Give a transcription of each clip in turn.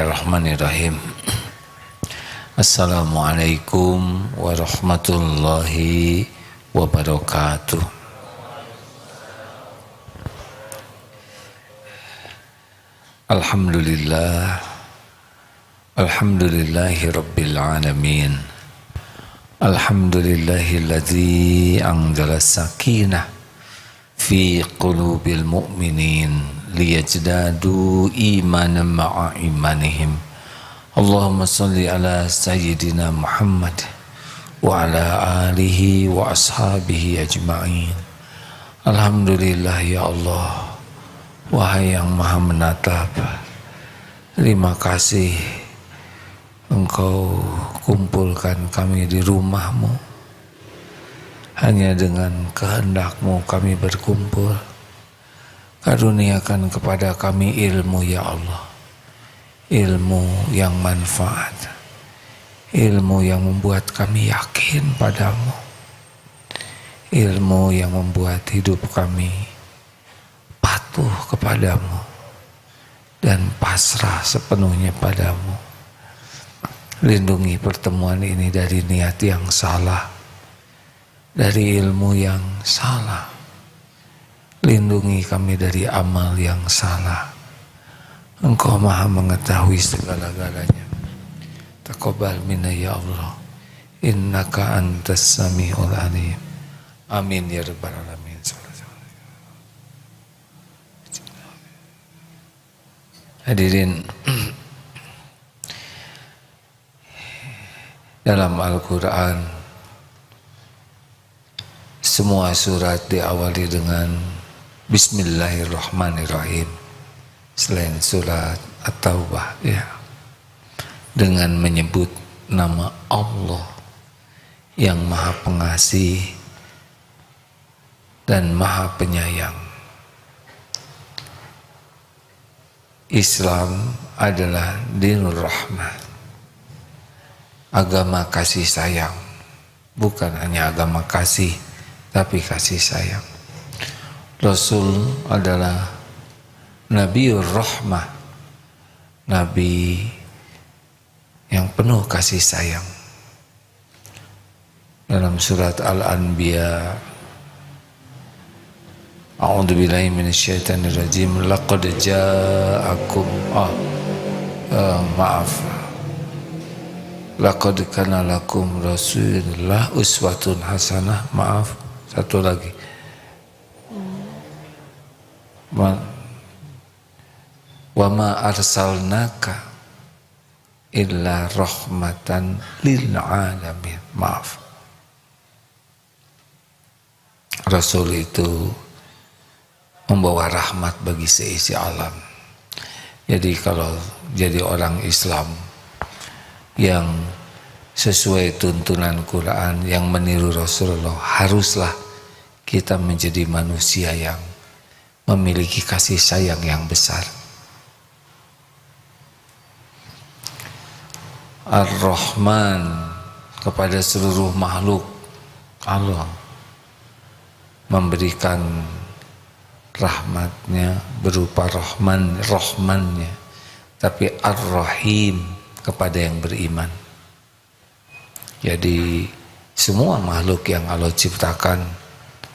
Bismillahirrahmanirrahim. Assalamualaikum warahmatullahi wabarakatuh. Alhamdulillah. Alhamdulillahi rabbil alamin. Alhamdulillahilladzi anzala sakinah fi qulubil mu'minin liyajdadu imanan ma'a imanihim. Allahumma salli ala sayyidina Muhammad wa ala alihi wa ashabihi ajma'in. Alhamdulillah ya Allah, wahai yang maha menatap, terima kasih Engkau kumpulkan kami di rumah-Mu. Hanya dengan kehendak-Mu kami berkumpul. Karuniakan kepada kami ilmu ya Allah, ilmu yang manfaat, ilmu yang membuat kami yakin padamu, ilmu yang membuat hidup kami patuh kepadamu dan pasrah sepenuhnya padamu. Lindungi pertemuan ini dari niat yang salah, dari ilmu yang salah. Lindungi kami dari amal yang salah. Engkau maha mengetahui segala-galanya. Taqabbal minna ya Allah, innaka antas sami'ul alim. Amin ya rabbal alamin. Hadirin, dalam Al-Quran semua surat diawali dengan Bismillahirrahmanirrahim, selain surat At-Taubah ya, dengan menyebut nama Allah yang maha pengasih dan maha penyayang. Islam adalah dinur rahmah, agama kasih sayang. Bukan hanya agama kasih, tapi kasih sayang. Rasul adalah Nabiur Rahmah, Nabi yang penuh kasih sayang. Dalam surat Al-Anbiya, A'udzubillahi minasyaitonirrajim, laqad ja'akum laqad kana lakum rasulullah uswatun hasanah. Maaf, satu lagi. Wa ma arsalnaka illa rahmatan lil alamin. Maaf. Rasul itu membawa rahmat bagi seisi alam. Jadi kalau jadi orang Islam yang sesuai tuntunan Quran, yang meniru Rasulullah, haruslah kita menjadi manusia yang memiliki kasih sayang yang besar. Ar-Rahman, kepada seluruh makhluk Allah memberikan rahmatnya berupa Rahmannya, tapi Ar-Rahim kepada yang beriman. Jadi semua makhluk yang Allah ciptakan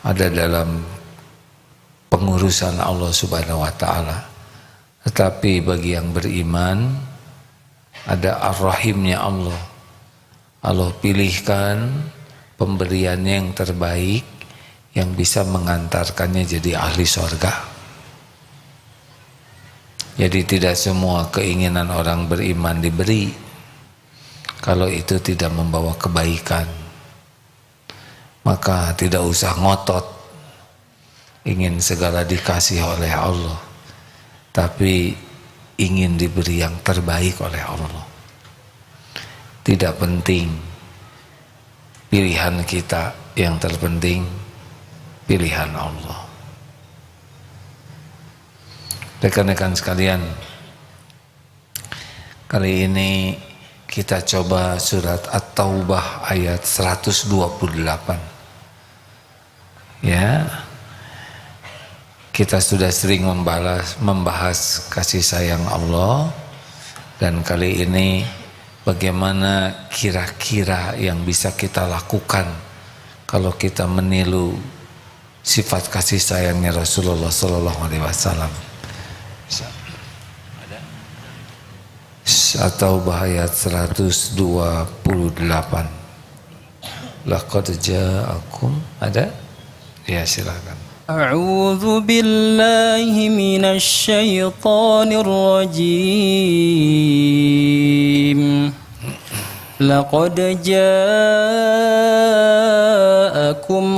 ada dalam pengurusan Allah Subhanahu wa Ta'ala, tetapi bagi yang beriman ada Ar-Rahimnya Allah. Allah pilihkan pemberiannya yang terbaik, yang bisa mengantarkannya jadi ahli surga. Jadi tidak semua keinginan orang beriman diberi kalau itu tidak membawa kebaikan. Maka tidak usah ngotot ingin segala dikasih oleh Allah, tapi ingin diberi yang terbaik oleh Allah. Tidak penting pilihan kita, yang terpenting pilihan Allah. Rekan-rekan sekalian, kali ini kita coba surat At-Taubah ayat 128. Ya, kita sudah sering membahas kasih sayang Allah Dan kali ini bagaimana kira-kira yang bisa kita lakukan kalau kita meniru sifat kasih sayangnya Rasulullah Sallallahu Alaihi Wasallam. At-Taubah ayat 128. Laqad ja'akum, ada? Ya, silakan. A'udzu billahi minasy syaithanir rajim. Laqad ja'akum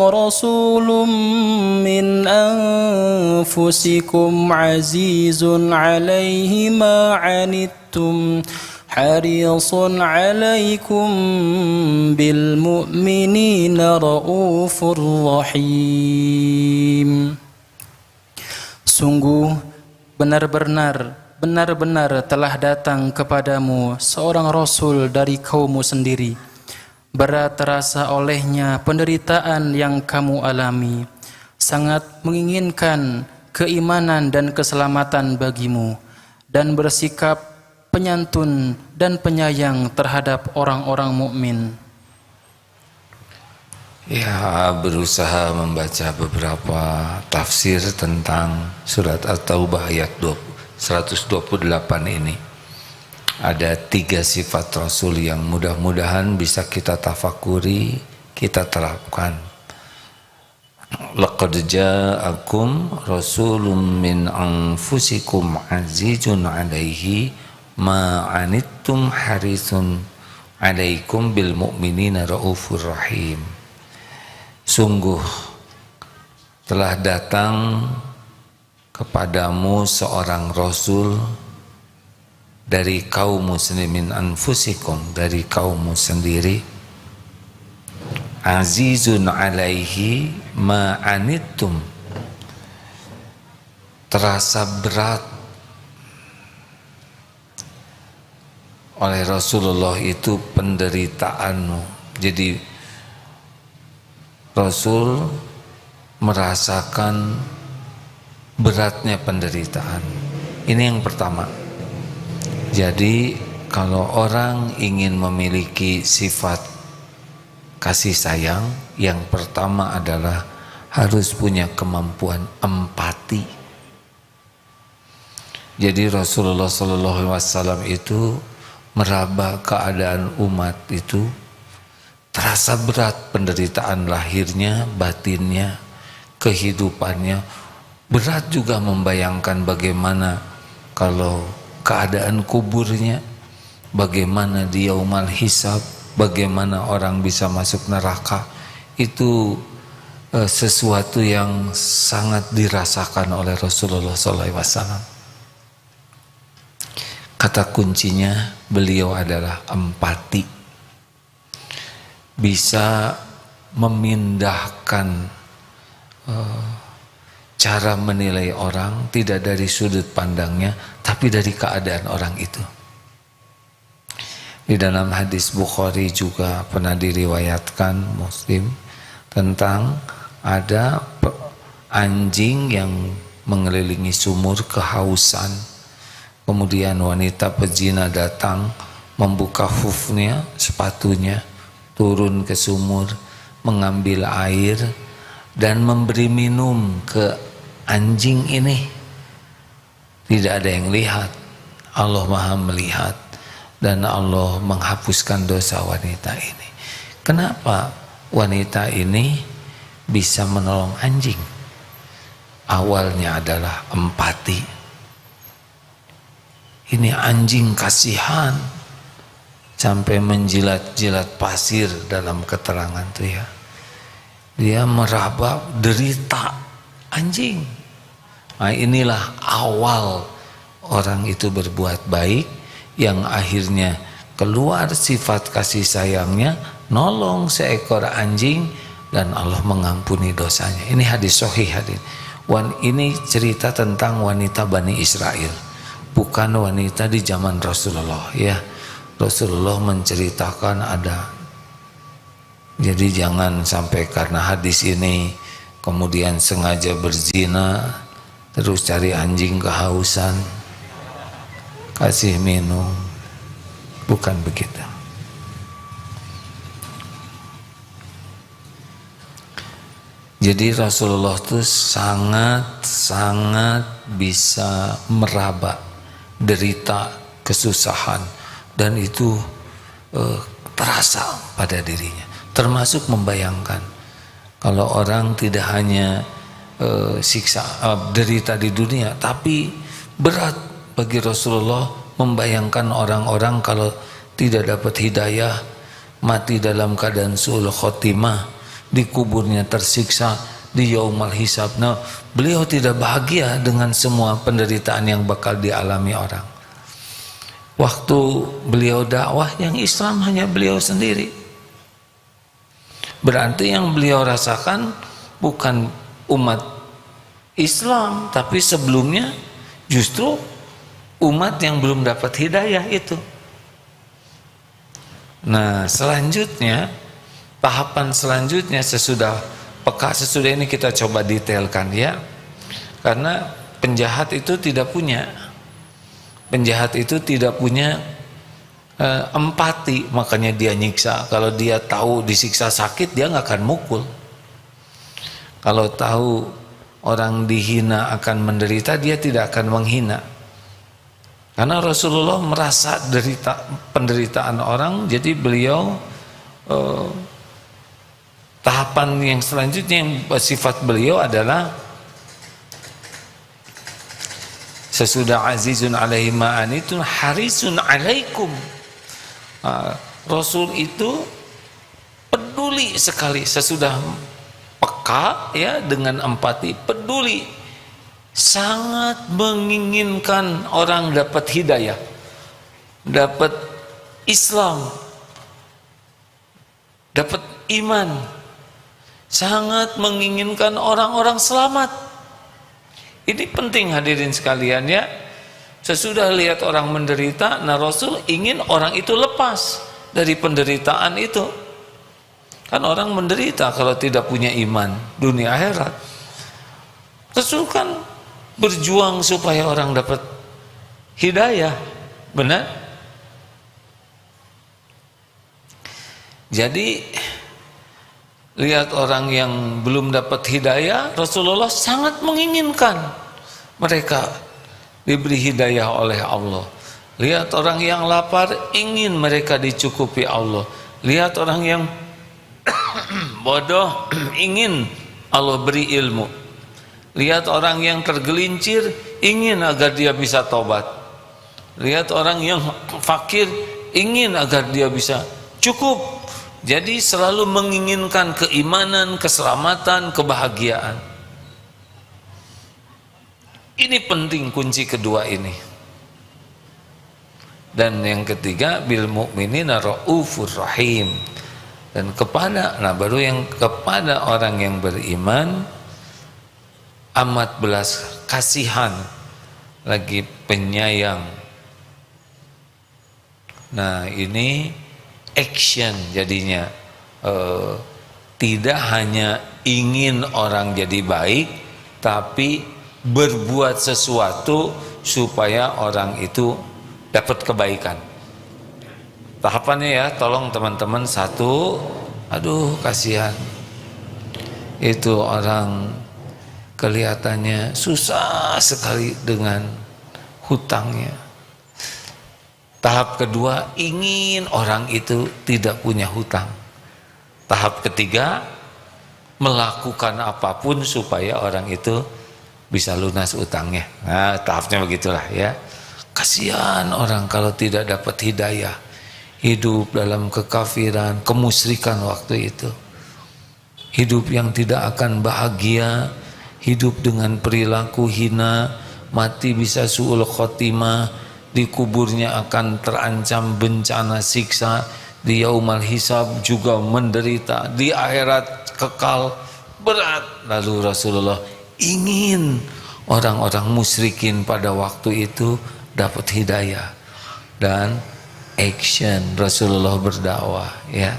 rasulun min anfusikum azizun 'alaihi ma 'anittum harisun 'alaikum bil mu'minina raufur rahim. Sungguh benar-benar telah datang kepadamu seorang rasul dari kaummu sendiri. Berat terasa olehnya penderitaan yang kamu alami, sangat menginginkan keimanan dan keselamatan bagimu, dan bersikap penyantun dan penyayang terhadap orang-orang mukmin. Ya, berusaha membaca beberapa tafsir tentang surat At-Taubah ayat 128 ini. Ada 3 sifat Rasul yang mudah-mudahan bisa kita tafakuri, kita terapkan. Laqad ja'akum rasulun min anfusikum azizun 'alaihi ma 'anittum harisun 'alaikum bil mu'minina raufur rahim. Sungguh telah datang kepadamu seorang rasul dari kaum muslimin anfusikum, dari kaummu sendiri, azizun 'alaihi ma 'anittum, terasa berat oleh Rasulullah itu penderitaanmu. Jadi Rasul merasakan beratnya penderitaan. Ini yang pertama. Jadi kalau orang ingin memiliki sifat kasih sayang, yang pertama adalah harus punya kemampuan empati. Jadi Rasulullah SAW itu meraba keadaan umat itu, terasa berat penderitaan lahirnya, batinnya, kehidupannya. Berat juga membayangkan bagaimana kalau keadaan kuburnya, bagaimana di yaumal hisab, bagaimana orang bisa masuk neraka. Itu sesuatu yang sangat dirasakan oleh Rasulullah SAW. Kata kuncinya beliau adalah empati. Bisa memindahkan cara menilai orang tidak dari sudut pandangnya, tapi dari keadaan orang itu. Di dalam hadis Bukhari juga pernah diriwayatkan Muslim tentang ada anjing yang mengelilingi sumur kehausan. Kemudian wanita pezina datang, membuka hufnya, sepatunya, turun ke sumur, mengambil air dan memberi minum ke anjing ini. Tidak ada yang lihat, Allah Maha melihat, dan Allah menghapuskan dosa wanita ini. Kenapa wanita ini bisa menolong anjing? Awalnya adalah empati. Ini anjing kasihan sampai menjilat-jilat pasir dalam keterangan itu ya. Dia meraba derita anjing. Nah, inilah awal orang itu berbuat baik, yang akhirnya keluar sifat kasih sayangnya, nolong seekor anjing, dan Allah mengampuni dosanya. Ini hadis sahih hadis. Ini cerita tentang wanita Bani Israel, bukan wanita di zaman Rasulullah ya. Rasulullah menceritakan ada. Jadi jangan sampai karena hadis ini kemudian sengaja berzina, terus cari anjing kehausan, kasih minum. bukan begitu. Jadi Rasulullah itu sangat bisa meraba derita, kesusahan, dan itu terasa pada dirinya. Termasuk membayangkan kalau orang tidak hanya siksa derita di dunia, tapi berat bagi Rasulullah membayangkan orang-orang kalau tidak dapat hidayah, mati dalam keadaan su'ul khotimah, di kuburnya tersiksa, di yaumul hisab. Nah, beliau tidak bahagia dengan semua penderitaan yang bakal dialami orang. Waktu beliau dakwah, yang Islam hanya beliau sendiri. Berarti yang beliau rasakan bukan umat Islam, tapi sebelumnya justru umat yang belum dapat hidayah itu. Nah, selanjutnya, tahapan selanjutnya sesudah ini kita coba detailkan ya. Karena penjahat itu tidak punya empati, makanya dia nyiksa. Kalau dia tahu disiksa sakit, dia nggak akan mukul. Kalau tahu orang dihina akan menderita, dia tidak akan menghina. Karena Rasulullah merasa penderitaan orang, jadi beliau tahapan yang selanjutnya yang sifat beliau adalah sesudah azizun alaihi ma'anitun harisun alaikum. Rasul itu peduli sekali, sesudah peka ya, dengan empati, peduli, sangat menginginkan orang dapat hidayah, dapat Islam, dapat iman, sangat menginginkan orang-orang selamat. Ini penting hadirin sekalian ya. Sesudah lihat orang menderita, nah Rasul ingin orang itu lepas dari penderitaan itu. Kan orang menderita kalau tidak punya iman dunia akhirat. Rasul kan berjuang supaya orang dapat hidayah, benar? Jadi lihat orang yang belum dapat hidayah, Rasulullah sangat menginginkan mereka diberi hidayah oleh Allah. Lihat orang yang lapar, ingin mereka dicukupi Allah. Lihat orang yang bodoh, ingin Allah beri ilmu. Lihat orang yang tergelincir, ingin agar dia bisa tobat. Lihat orang yang fakir, ingin agar dia bisa cukup. Jadi selalu menginginkan keimanan, keselamatan, kebahagiaan. Ini penting kunci kedua ini. Dan yang ketiga, bil mu'minina raufur rahim. Dan kepada orang yang beriman amat belas kasihan, lagi penyayang. Nah, ini action jadinya, tidak hanya ingin orang jadi baik, tapi berbuat sesuatu supaya orang itu dapat kebaikan. Tahapannya ya, tolong teman-teman. Satu, aduh kasihan, itu orang kelihatannya susah sekali dengan hutangnya. Tahap kedua, ingin orang itu tidak punya hutang. Tahap ketiga, melakukan apapun supaya orang itu bisa lunas utangnya. Nah, tahapnya begitulah ya. Kasihan orang kalau tidak dapat hidayah, hidup dalam kekafiran, kemusyrikan waktu itu. Hidup yang tidak akan bahagia, hidup dengan perilaku hina, mati bisa su'ul khotimah, di kuburnya akan terancam bencana siksa, di yaumul hisab juga menderita, di akhirat kekal berat. Lalu Rasulullah ingin orang-orang musyrikin pada waktu itu dapat hidayah, dan action Rasulullah berdakwah ya.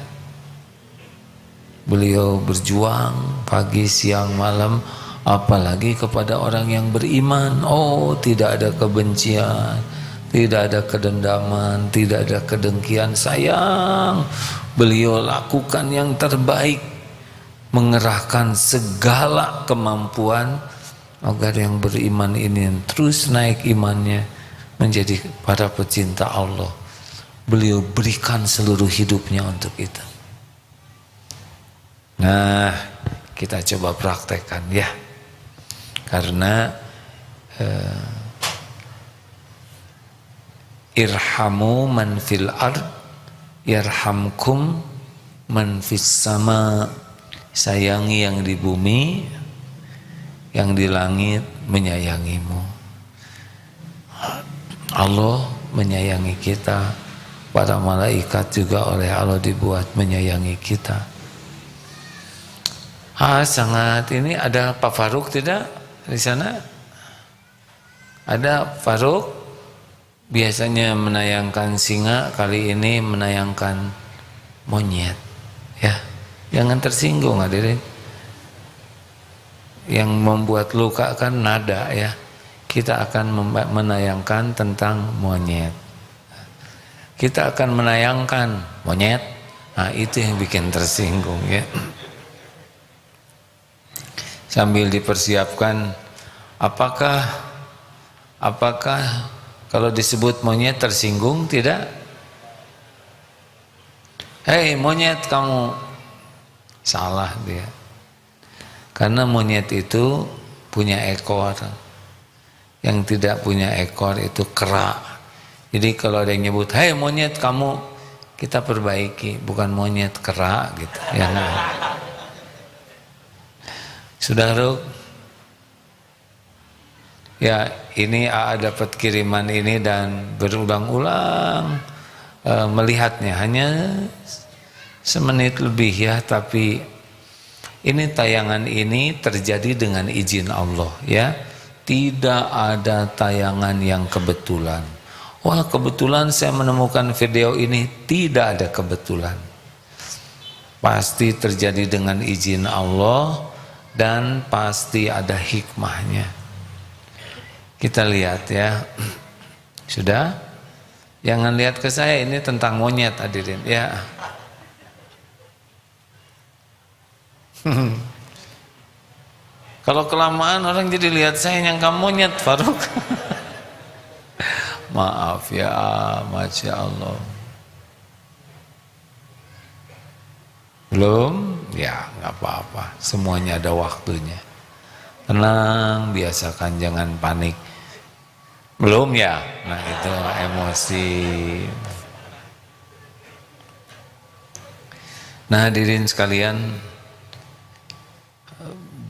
Beliau berjuang pagi, siang, malam, apalagi kepada orang yang beriman. Oh, tidak ada kebencian, Tidak ada kedendaman, tidak ada kedengkian. Sayang, beliau lakukan yang terbaik, mengerahkan segala kemampuan agar yang beriman ini terus naik imannya menjadi para pecinta Allah. Beliau berikan seluruh hidupnya untuk itu. Nah, kita coba praktekkan ya. Karena irhamu man fil ard yarhamkum man fis sama. Sayangi yang di bumi, yang di langit menyayangimu. Allah menyayangi kita, para malaikat juga oleh Allah dibuat menyayangi kita. Sangat ini ada Pak Faruk tidak di sana? Ada Faruk? Biasanya menayangkan singa, kali ini menayangkan monyet. Ya, jangan tersinggung hadirin. Yang membuat luka kan nada ya. Kita akan menayangkan tentang monyet. Kita akan menayangkan monyet. Nah, itu yang bikin tersinggung ya. Sambil dipersiapkan, apakah kalau disebut monyet tersinggung tidak? Hei monyet kamu, salah dia. Karena monyet itu punya ekor. Yang tidak punya ekor itu kera. Jadi kalau ada yang nyebut, hei monyet kamu, kita perbaiki, bukan monyet, kera gitu. Ya, nah. Sudah Ruk? Ya, ini AA dapat kiriman ini dan berulang-ulang melihatnya, hanya semenit lebih ya, tapi ini tayangan ini terjadi dengan izin Allah ya. Tidak ada tayangan yang kebetulan. Wah, kebetulan saya menemukan video ini, tidak ada kebetulan. Pasti terjadi dengan izin Allah dan pasti ada hikmahnya. Kita lihat ya. Sudah? Jangan lihat ke saya, ini tentang monyet hadirin ya. Kalau kelamaan orang jadi lihat saya nyangka monyet Faruk. Maaf ya, Masya Allah. Belum? Ya nggak apa-apa, semuanya ada waktunya. Tenang, biasakan, jangan panik. Belum ya? Nah itu emosi. Nah hadirin sekalian,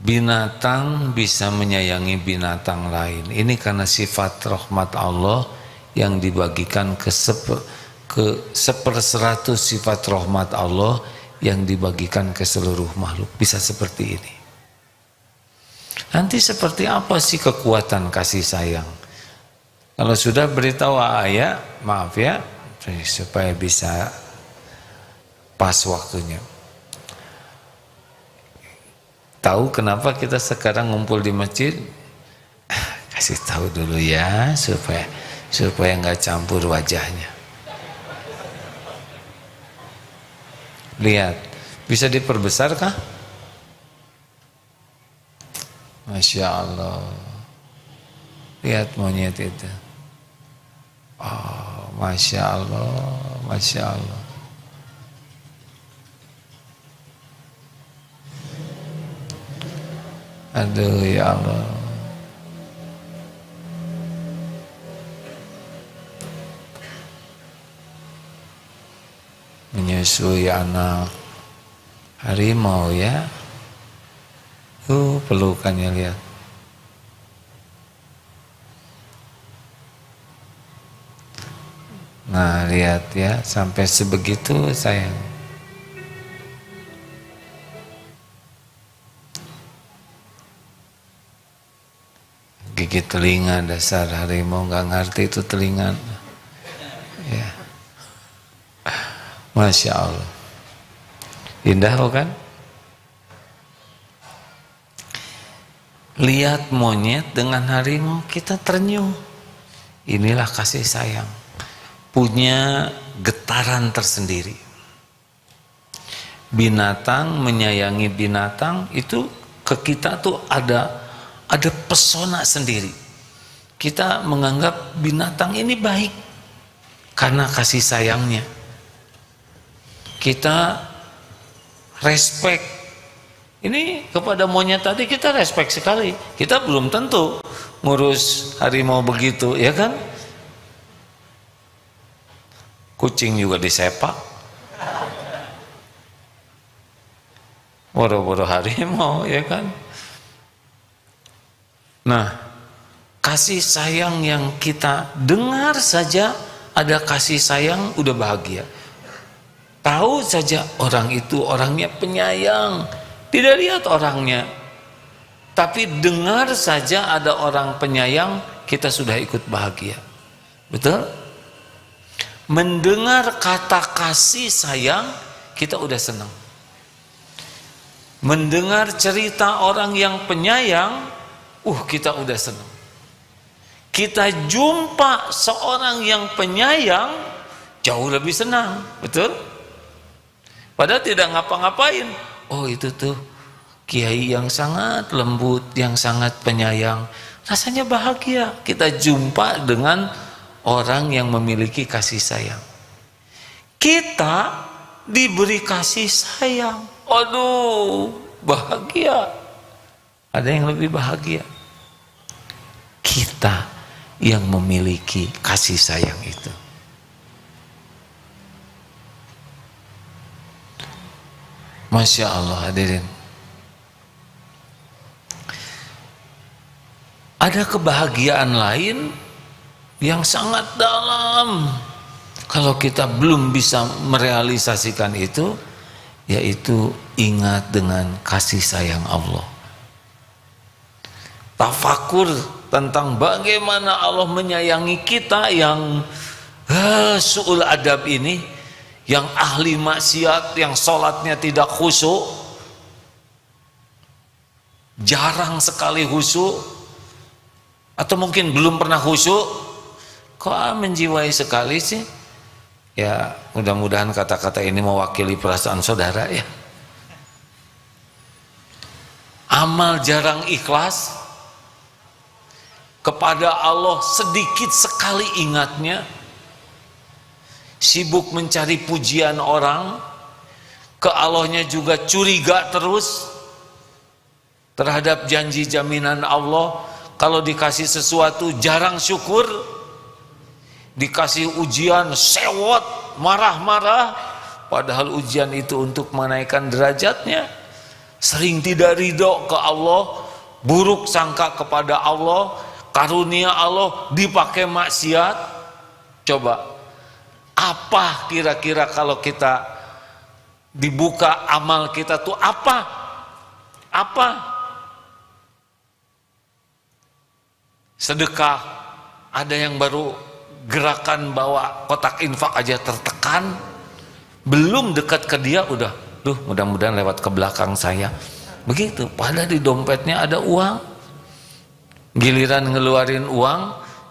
binatang bisa menyayangi binatang lain. Ini karena sifat rahmat Allah yang dibagikan ke 1/100 sifat rahmat Allah yang dibagikan ke seluruh makhluk. Bisa seperti ini. Nanti seperti apa sih kekuatan kasih sayang? Kalau sudah beritahu ayah, maaf ya, supaya bisa pas waktunya. Tahu kenapa kita sekarang ngumpul di masjid? Kasih tahu dulu ya, supaya nggak campur wajahnya. Lihat, bisa diperbesar kah? Masya Allah. Lihat monyet itu. Oh, Masya Allah, Masya Allah. Aduh ya Allah. Menyusui anak harimau ya. Pelukannya lihat. Nah lihat ya, sampai sebegitu sayang. Gigit telinga, dasar harimau nggak ngerti itu telinga. Ya. Masya Allah. Indah bukan? Lihat monyet dengan harimau, kita ternyuh. Inilah kasih sayang, punya getaran tersendiri. Binatang menyayangi binatang itu ke kita tuh ada pesona sendiri. Kita menganggap binatang ini baik karena kasih sayangnya. Kita respect. Ini kepada monyet tadi kita respect sekali. Kita belum tentu ngurus harimau begitu, ya kan? Kucing juga disepak. Boro-boro harimau, ya kan? Nah, kasih sayang yang kita dengar saja ada kasih sayang udah bahagia. Tahu saja orang itu orangnya penyayang, tidak lihat orangnya, tapi dengar saja ada orang penyayang, kita sudah ikut bahagia. Betul? Mendengar kata kasih sayang, kita udah senang. Mendengar cerita orang yang penyayang, kita udah senang. Kita jumpa seorang yang penyayang, jauh lebih senang. Betul? Padahal tidak ngapa-ngapain. Oh, itu tuh kiai yang sangat lembut, yang sangat penyayang. Rasanya bahagia. Kita jumpa dengan orang yang memiliki kasih sayang. Kita diberi kasih sayang. Aduh, bahagia. Ada yang lebih bahagia. Kita yang memiliki kasih sayang itu. Masya Allah, hadirin. Ada kebahagiaan lain yang sangat dalam. Kalau kita belum bisa merealisasikan itu, yaitu ingat dengan kasih sayang Allah. Tafakur tentang bagaimana Allah menyayangi kita yang su'ul adab ini, yang ahli maksiat, yang sholatnya tidak khusyuk, jarang sekali khusyuk, atau mungkin belum pernah khusyuk, kok menjiwai sekali sih? Ya, mudah-mudahan kata-kata ini mewakili perasaan saudara ya. Amal jarang ikhlas, kepada Allah sedikit sekali ingatnya, sibuk mencari pujian orang, ke Allahnya juga curiga terus terhadap janji jaminan Allah. Kalau dikasih sesuatu jarang syukur, dikasih ujian sewot, marah-marah, padahal ujian itu untuk menaikkan derajatnya. Sering tidak ridho ke Allah, buruk sangka kepada Allah, karunia Allah dipakai maksiat. Coba, apa kira-kira kalau kita dibuka amal kita tuh apa? Sedekah, ada yang baru gerakan bawa kotak infak aja tertekan, belum dekat ke dia udah, mudah-mudahan lewat ke belakang saya. Begitu, padahal di dompetnya ada uang. Giliran ngeluarin uang,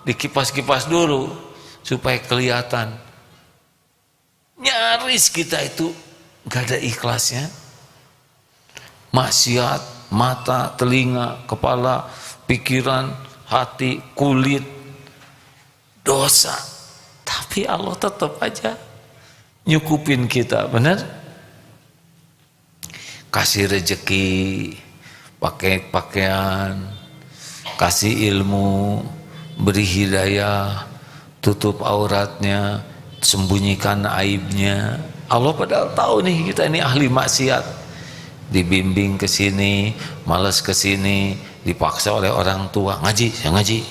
dikipas-kipas dulu supaya kelihatan. Nyaris kita itu gak ada ikhlasnya. Maksiat, mata, telinga, kepala, pikiran, hati, kulit, dosa. Tapi Allah tetap aja nyukupin kita, benar? Kasih rezeki, pakai pakaian, kasih ilmu, beri hidayah, tutup auratnya, sembunyikan aibnya. Allah padahal tahu nih kita ini ahli maksiat, dibimbing ke sini, malas ke sini, dipaksa oleh orang tua, ngaji.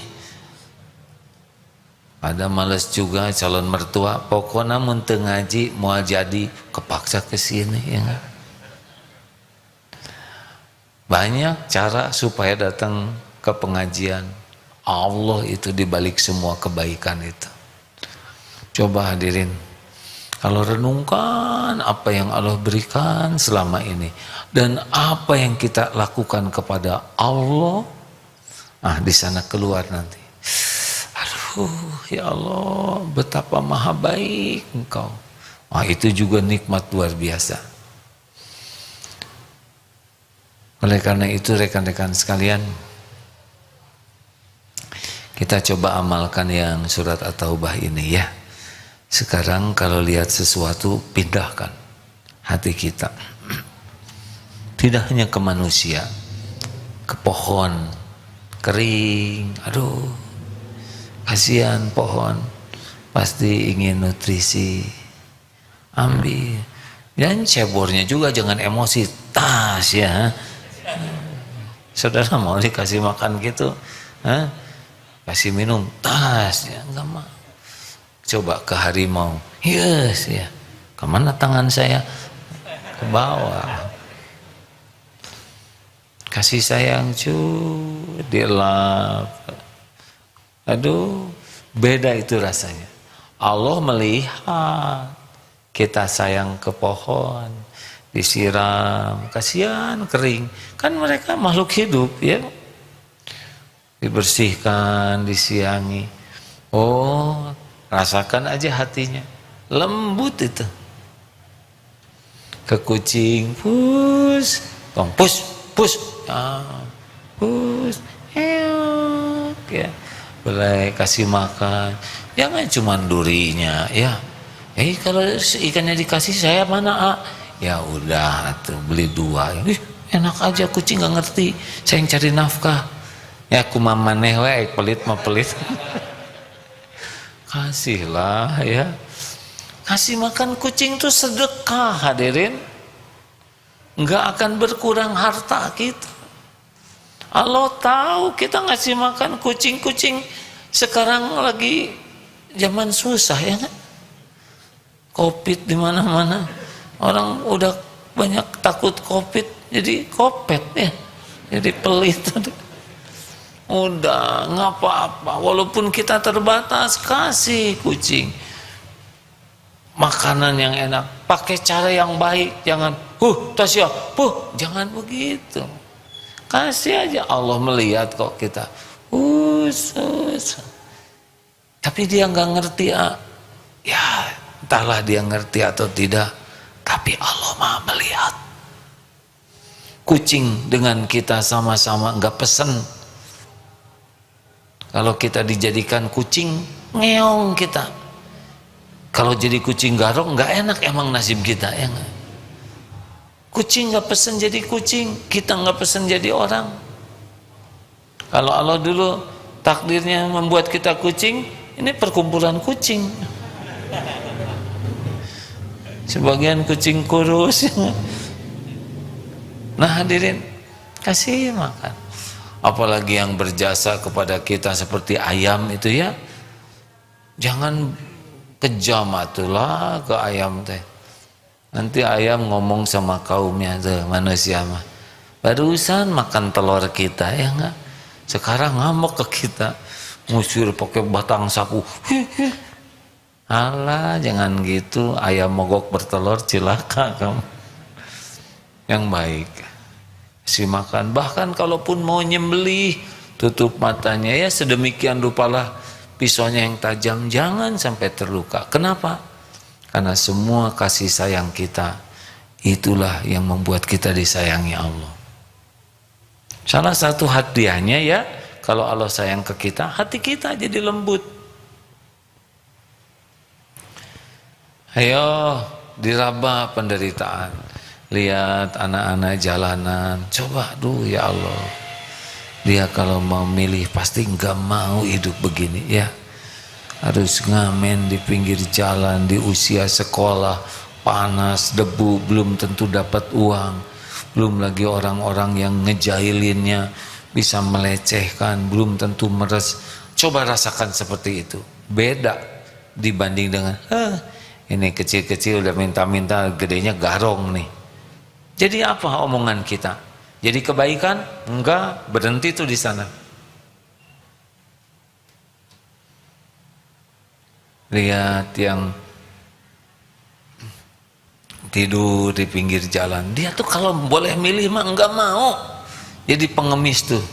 Ada malas juga calon mertua, pokoknya mun teu ngaji mau jadi kepaksa ke sini, ya enggak? Banyak cara supaya datang ke pengajian. Allah itu dibalik semua kebaikan itu. Coba hadirin, kalau renungkan apa yang Allah berikan selama ini dan apa yang kita lakukan kepada Allah, di sana keluar nanti. Aduh, Ya Allah, betapa maha baik Engkau. Wah, itu juga nikmat luar biasa. Oleh karena itu rekan-rekan sekalian, kita coba amalkan yang surat At-Taubah ini ya. Sekarang kalau lihat sesuatu, pindahkan hati kita. Tidak hanya ke manusia, ke pohon kering, aduh kasihan pohon, pasti ingin nutrisi, ambil. Dan cebornya juga jangan emosi, tas ya. Saudara mau dikasih makan gitu, kasih minum, tas ya, enggak mau. Coba ke harimau, yes ya, kemana tangan saya? Ke bawah. Kasih sayang dilap. Aduh, beda itu rasanya. Allah melihat kita sayang ke pohon, disiram, kasihan kering. Kan mereka makhluk hidup ya. Dibersihkan, disiangi. Oh, rasakan aja hatinya. Lembut itu. Ke kucing, pus, ya, boleh kasih makan, jangan cuma durinya ya. Kalau ikannya dikasih saya mana ya udah tuh beli 2. Enak aja, kucing nggak ngerti saya yang cari nafkah ya, aku mamaneh wae pelit mah pelit. Kasihlah ya, kasih makan kucing tuh sedekah hadirin. Nggak akan berkurang harta kita. Allah tahu kita ngasih makan kucing-kucing sekarang lagi zaman susah ya kan? Covid di mana-mana. Orang udah banyak takut Covid, jadi kopet ya. Jadi pelit. Udah nggak apa-apa, walaupun kita terbatas, kasih kucing makanan yang enak, pakai cara yang baik, jangan Tasya, jangan begitu. Kasih aja, Allah melihat kok kita. Tapi dia nggak ngerti ya, entahlah dia ngerti atau tidak, tapi Allah Maha melihat. Kucing dengan kita sama-sama nggak pesen. Kalau kita dijadikan kucing, ngeong kita. Kalau jadi kucing garong nggak enak emang nasib kita ya nggak? Kucing nggak pesen jadi kucing, kita nggak pesen jadi orang. Kalau Allah dulu takdirnya membuat kita kucing, ini perkumpulan kucing. Sebagian kucing kurus. Nah hadirin, kasih makan. Apalagi yang berjasa kepada kita seperti ayam itu ya, jangan kejam atulah ke ayam teh. Nanti ayam ngomong sama kaumnya tuh, manusia mah barusan makan telur kita ya enggak, sekarang ngamuk ke kita, ngusir pakai batang sapu. Alah jangan gitu, ayam mogok bertelur cilaka kamu. Yang baik kasih makan, bahkan kalaupun mau nyembelih tutup matanya ya, sedemikian rupalah pisaunya yang tajam, jangan sampai terluka. Kenapa? Karena semua kasih sayang kita itulah yang membuat kita disayangi Allah. Salah satu hadiahnya ya, kalau Allah sayang ke kita, hati kita jadi lembut. Ayo diraba penderitaan. Lihat anak-anak jalanan, coba ya Allah, dia kalau mau milih pasti nggak mau hidup begini ya. Harus ngamen di pinggir jalan di usia sekolah, panas, debu, belum tentu dapat uang, belum lagi orang-orang yang ngejailinnya bisa melecehkan, belum tentu meres. Coba rasakan seperti itu, beda dibanding dengan ini kecil-kecil udah minta-minta, gedenya garong nih. Jadi apa omongan kita? Jadi kebaikan? Enggak, berhenti tuh di sana. Lihat yang tidur di pinggir jalan, dia tuh kalau boleh milih mah enggak mau jadi pengemis tuh.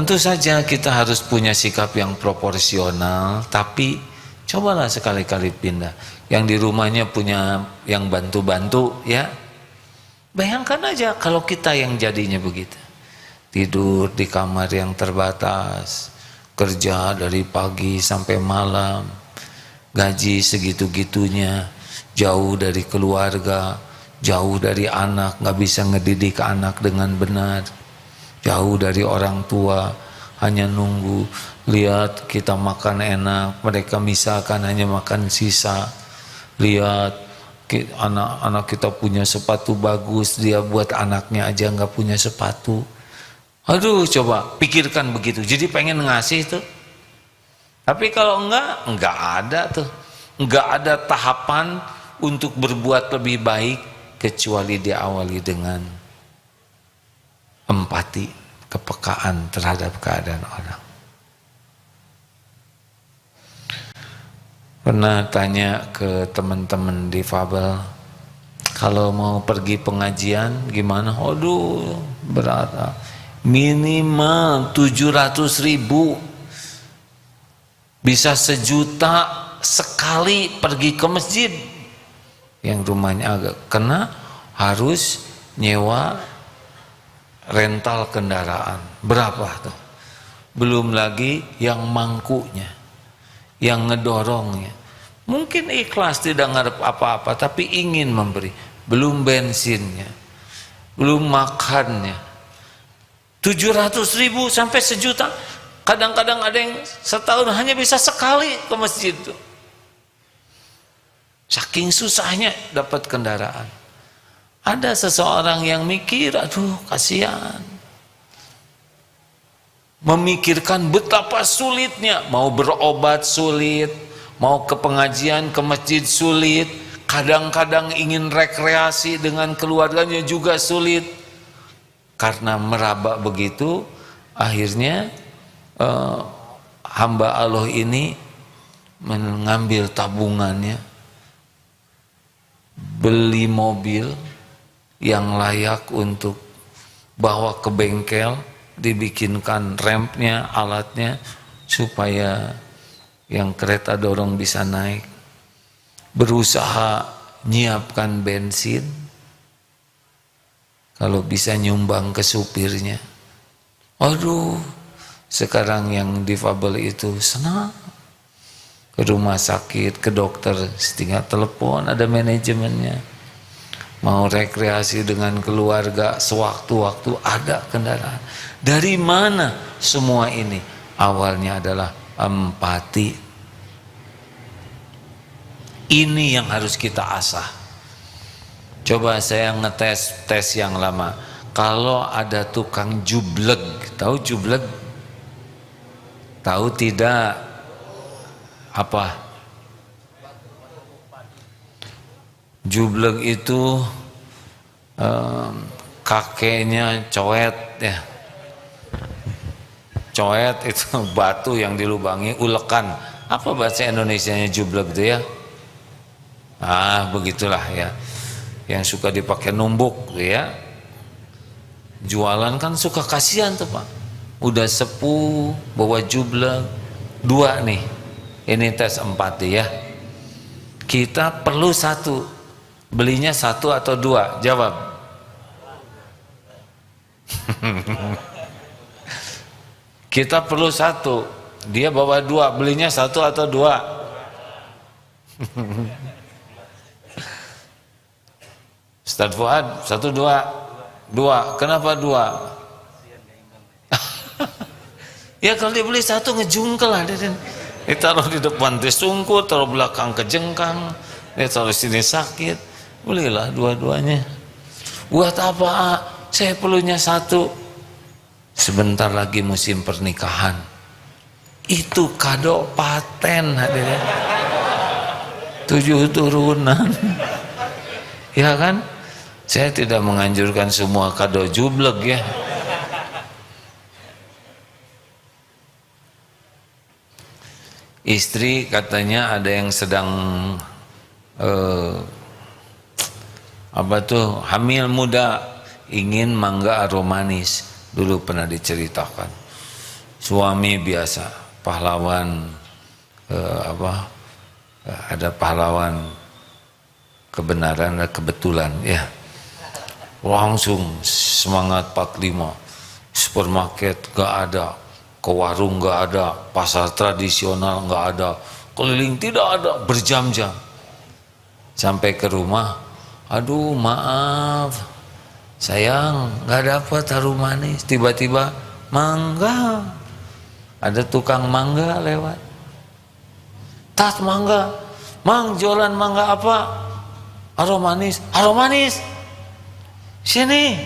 Tentu saja kita harus punya sikap yang proporsional, tapi cobalah sekali-kali pindah. Yang di rumahnya punya yang bantu-bantu ya. Bayangkan aja kalau kita yang jadinya begitu. Tidur di kamar yang terbatas, kerja dari pagi sampai malam, gaji segitu-gitunya, jauh dari keluarga, jauh dari anak, nggak bisa ngedidik anak dengan benar, jauh dari orang tua, hanya nunggu lihat kita makan enak, mereka misalkan hanya makan sisa. Lihat anak-anak kita punya sepatu bagus, dia buat anaknya aja nggak punya sepatu. Aduh, coba pikirkan begitu. Jadi pengen ngasih tuh. Tapi kalau enggak ada tuh. Enggak ada tahapan untuk berbuat lebih baik kecuali diawali dengan empati, kepekaan terhadap keadaan orang. Pernah tanya ke teman-teman difabel, kalau mau pergi pengajian gimana? Aduh, berat. Minimal 700.000, bisa 1 juta sekali pergi ke masjid. Yang rumahnya agak kena harus nyewa rental kendaraan. Berapa tuh? Belum lagi yang mangkunya, yang ngedorongnya. Mungkin ikhlas, tidak ngarep apa-apa, tapi ingin memberi. Belum bensinnya, belum makannya. 700.000 sampai 1 juta. Kadang-kadang ada yang setahun hanya bisa sekali ke masjid tuh. Saking susahnya dapat kendaraan. Ada seseorang yang mikir, aduh kasihan. Memikirkan betapa sulitnya, mau berobat sulit, mau ke pengajian, ke masjid sulit, kadang-kadang ingin rekreasi dengan keluarganya juga sulit. Karena meraba begitu, akhirnya hamba Allah ini mengambil tabungannya, beli mobil yang layak untuk bawa ke bengkel, dibikinkan rampnya, alatnya, supaya yang kereta dorong bisa naik. Berusaha nyiapkan bensin, kalau bisa nyumbang ke supirnya. Aduh, sekarang yang difabel itu senang. Ke rumah sakit, ke dokter, tinggal telepon, ada manajemennya. Mau rekreasi dengan keluarga, sewaktu-waktu ada kendaraan. Dari mana semua ini? Awalnya adalah empati. Ini yang harus kita asah. Coba saya ngetes tes yang lama. Kalau ada tukang jubleg, tahu jubleg? Tahu tidak? Apa? Jubleg itu kakeknya coet ya. Coet itu batu yang dilubangi, ulekan. Apa bahasa Indonesianya jubleg itu ya? Ah, begitulah ya. Yang suka dipakai numbuk ya, jualan kan suka kasihan tuh Pak, udah sepuh bawa jubleg 2 nih, ini tes empati ya. Kita perlu 1, belinya 1 atau 2? Jawab. Kita perlu 1, dia bawa 2, belinya 1 atau 2? Ustaz Fuad, 1, 2. Kenapa 2? Ya kalau dibeli 1 ngejungkel lah. Ditaruh di depan disungkur, taruh belakang kejengkang, taruh sini sakit. Belilah 2-duanya. Buat apa? Saya perlunya 1. Sebentar lagi musim pernikahan. Itu kado paten hadirin. 7 turunan. Ya kan? Saya tidak menganjurkan semua kado jubleg ya. Istri katanya ada yang sedang hamil muda, ingin mangga aromanis. Dulu pernah diceritakan. suami biasa pahlawan ada pahlawan kebenaran dan kebetulan ya, langsung semangat 45, supermarket gak ada, ke warung gak ada, pasar tradisional gak ada, keliling tidak ada, berjam-jam. Sampai ke rumah, aduh maaf sayang gak dapat harum manis. Tiba-tiba mangga, ada tukang mangga lewat, tas mangga, mang jualan mangga apa? Harum manis, harum manis sini.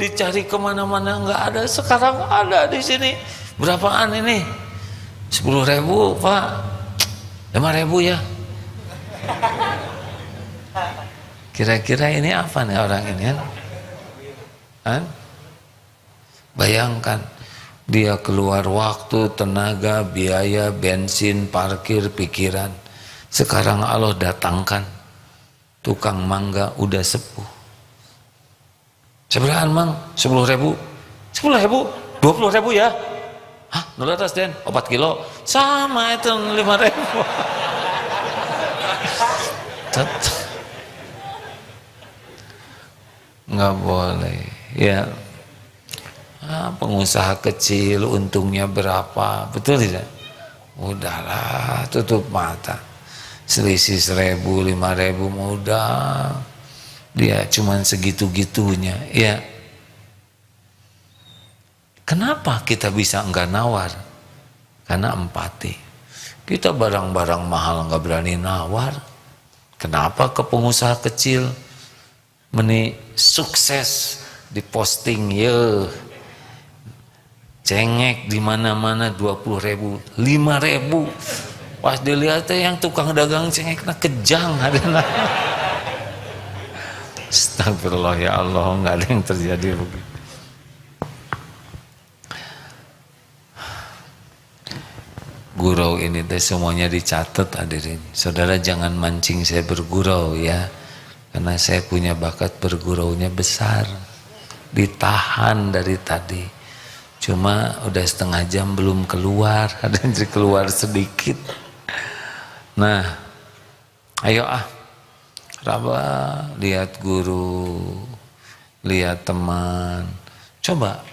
Dicari kemana-mana nggak ada, sekarang ada di sini. Berapaan ini? 10.000 Pak, 5.000 ya. Kira-kira ini apa nih orang ini kan? Bayangkan dia keluar waktu, tenaga, biaya, bensin, parkir, pikiran. Sekarang Allah datangkan tukang mangga udah sepuh. Seberaan mang? 10.000? 10.000? 20.000 ya? Hah? 200 den? 4 kilo? Sama itu 5.000. Nggak boleh ya. Pengusaha kecil untungnya berapa, betul tidak? Udahlah, tutup mata. Selisih 1.000, 5.000 mudah. Dia cuman segitu-gitunya ya. Kenapa kita bisa enggak nawar? Karena empati. Kita barang-barang mahal enggak berani nawar. Kenapa ke pengusaha kecil sukses diposting ya, cengek di mana-mana 20.000, 5.000. Pas dilihat yang tukang dagang cengeknya kejang ada. Astagfirullah ya Allah, nggak ada yang terjadi begitu. Gurau ini teh semuanya dicatat hadirin. Saudara jangan mancing saya bergurau ya, karena saya punya bakat berguraunya besar. Ditahan dari tadi, cuma udah setengah jam belum keluar, ada yang keluar sedikit. Nah, ayo Raba, lihat guru, lihat teman, coba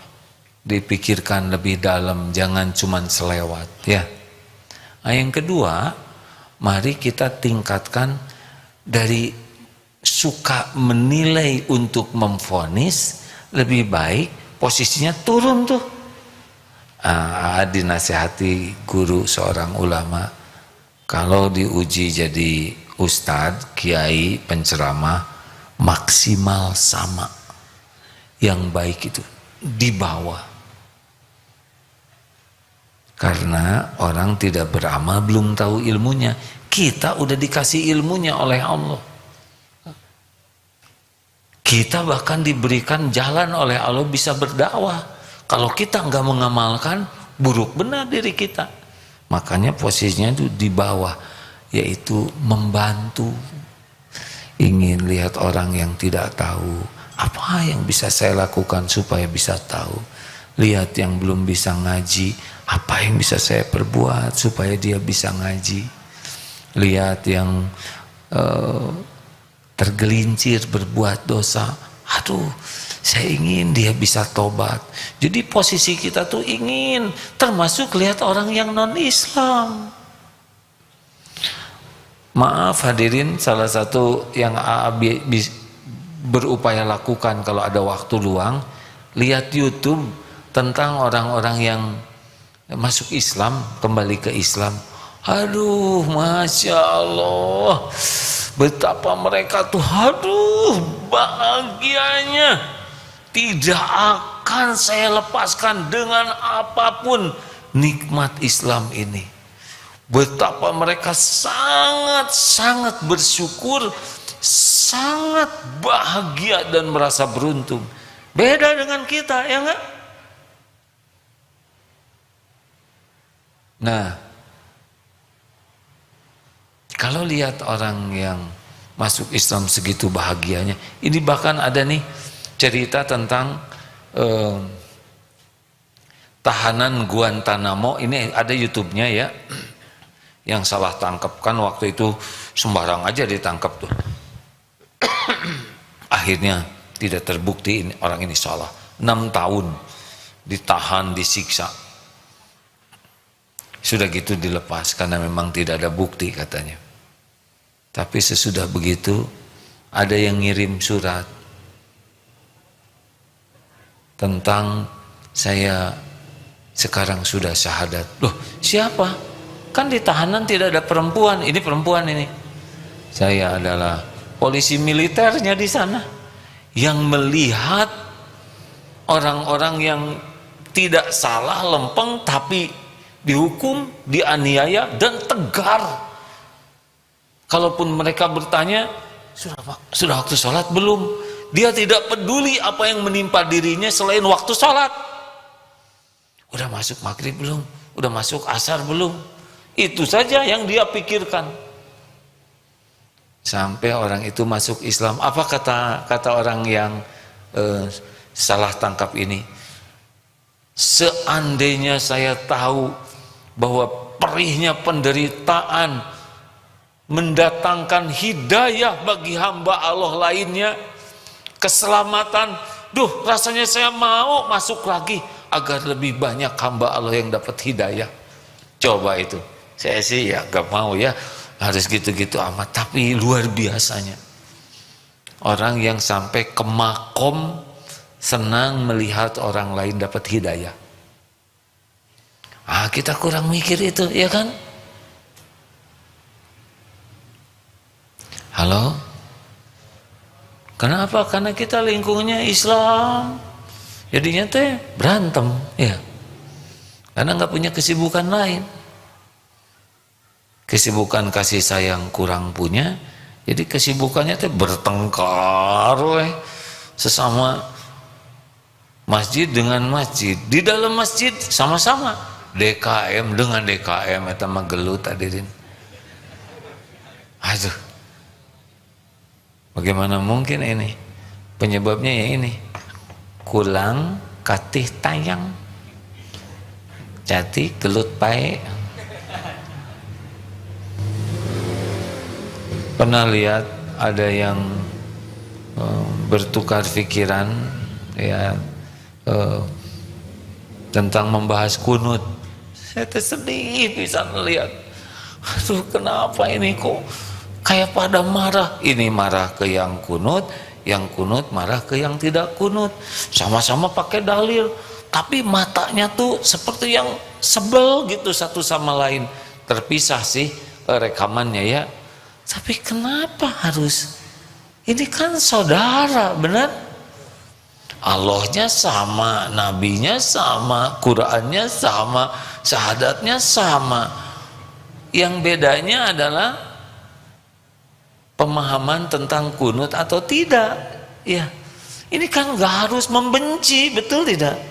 dipikirkan lebih dalam, jangan cuman selewat ya. Nah, yang kedua, mari kita tingkatkan dari suka menilai untuk memvonis, lebih baik posisinya turun tuh. Dinasihati guru seorang ulama, kalau diuji jadi ustadz, kiai, penceramah, maksimal sama. Yang baik itu di bawah. Karena orang tidak beramal belum tahu ilmunya. Kita udah dikasih ilmunya oleh Allah. Kita bahkan diberikan jalan oleh Allah bisa berdakwah. Kalau kita nggak mengamalkan, buruk benar diri kita. Makanya posisinya itu di bawah, yaitu membantu. Ingin lihat orang yang tidak tahu, apa yang bisa saya lakukan supaya bisa tahu. Lihat yang belum bisa ngaji, apa yang bisa saya perbuat supaya dia bisa ngaji. Lihat yang tergelincir berbuat dosa, aduh saya ingin dia bisa tobat. Jadi posisi kita tuh ingin, termasuk lihat orang yang non-Islam. Maaf hadirin, salah satu yang berupaya lakukan kalau ada waktu luang, lihat YouTube tentang orang-orang yang masuk Islam, kembali ke Islam. Aduh, Masya Allah, betapa mereka tuh, aduh bahagianya. Tidak akan saya lepaskan dengan apapun nikmat Islam ini. Betapa mereka sangat-sangat bersyukur, sangat bahagia dan merasa beruntung. Beda dengan kita, ya enggak? Nah, kalau lihat orang yang masuk Islam segitu bahagianya, ini bahkan ada nih cerita tentang tahanan Guantanamo, ini ada YouTube-nya ya, yang salah tangkap kan waktu itu sembarang aja ditangkap tuh. Akhirnya tidak terbukti orang ini salah. 6 tahun ditahan, disiksa. Sudah gitu dilepas karena memang tidak ada bukti katanya. Tapi sesudah begitu ada yang ngirim surat tentang saya sekarang sudah syahadat. Loh, siapa? Kan di tahanan tidak ada perempuan. Ini perempuan ini. Saya adalah polisi militernya di sana yang melihat orang-orang yang tidak salah, lempeng, tapi dihukum, dianiaya dan tegar. Kalaupun mereka bertanya, sudah waktu sholat belum? Dia tidak peduli apa yang menimpa dirinya selain waktu sholat. Udah masuk maghrib belum? Udah masuk asar belum? Itu saja yang dia pikirkan. Sampai orang itu masuk Islam. Apa kata orang yang salah tangkap ini? Seandainya saya tahu bahwa perihnya penderitaan mendatangkan hidayah bagi hamba Allah lainnya, keselamatan, rasanya saya mau masuk lagi agar lebih banyak hamba Allah yang dapat hidayah. Coba itu, saya sih ya gak mau ya harus gitu-gitu amat, tapi luar biasanya orang yang sampai ke makom senang melihat orang lain dapat hidayah. Kita kurang mikir itu, ya kan? Halo? Kenapa? Karena kita lingkungannya Islam, jadinya teh berantem, ya. Karena nggak punya kesibukan lain, kesibukan kasih sayang kurang punya, jadi kesibukannya teh bertengkar, sesama masjid dengan masjid, di dalam masjid sama-sama DKM dengan DKM, eta mah gelut hadirin. Aduh, bagaimana mungkin ini? Penyebabnya ya ini, kulang katih tayang, jadi gelut baik. Pernah lihat ada yang bertukar pikiran ya tentang membahas kunut. Saya sedih bisa melihat, aduh kenapa ini kok kayak pada marah, ini marah ke yang kunut marah ke yang tidak kunut, sama-sama pakai dalil, tapi matanya tuh seperti yang sebel gitu satu sama lain. Terpisah sih rekamannya ya, tapi kenapa harus, ini kan saudara, benar? Allahnya sama, nabinya sama, Qurannya sama, syahadatnya sama. Yang bedanya adalah pemahaman tentang kunut atau tidak. Ya, ini kan gak harus membenci, betul tidak?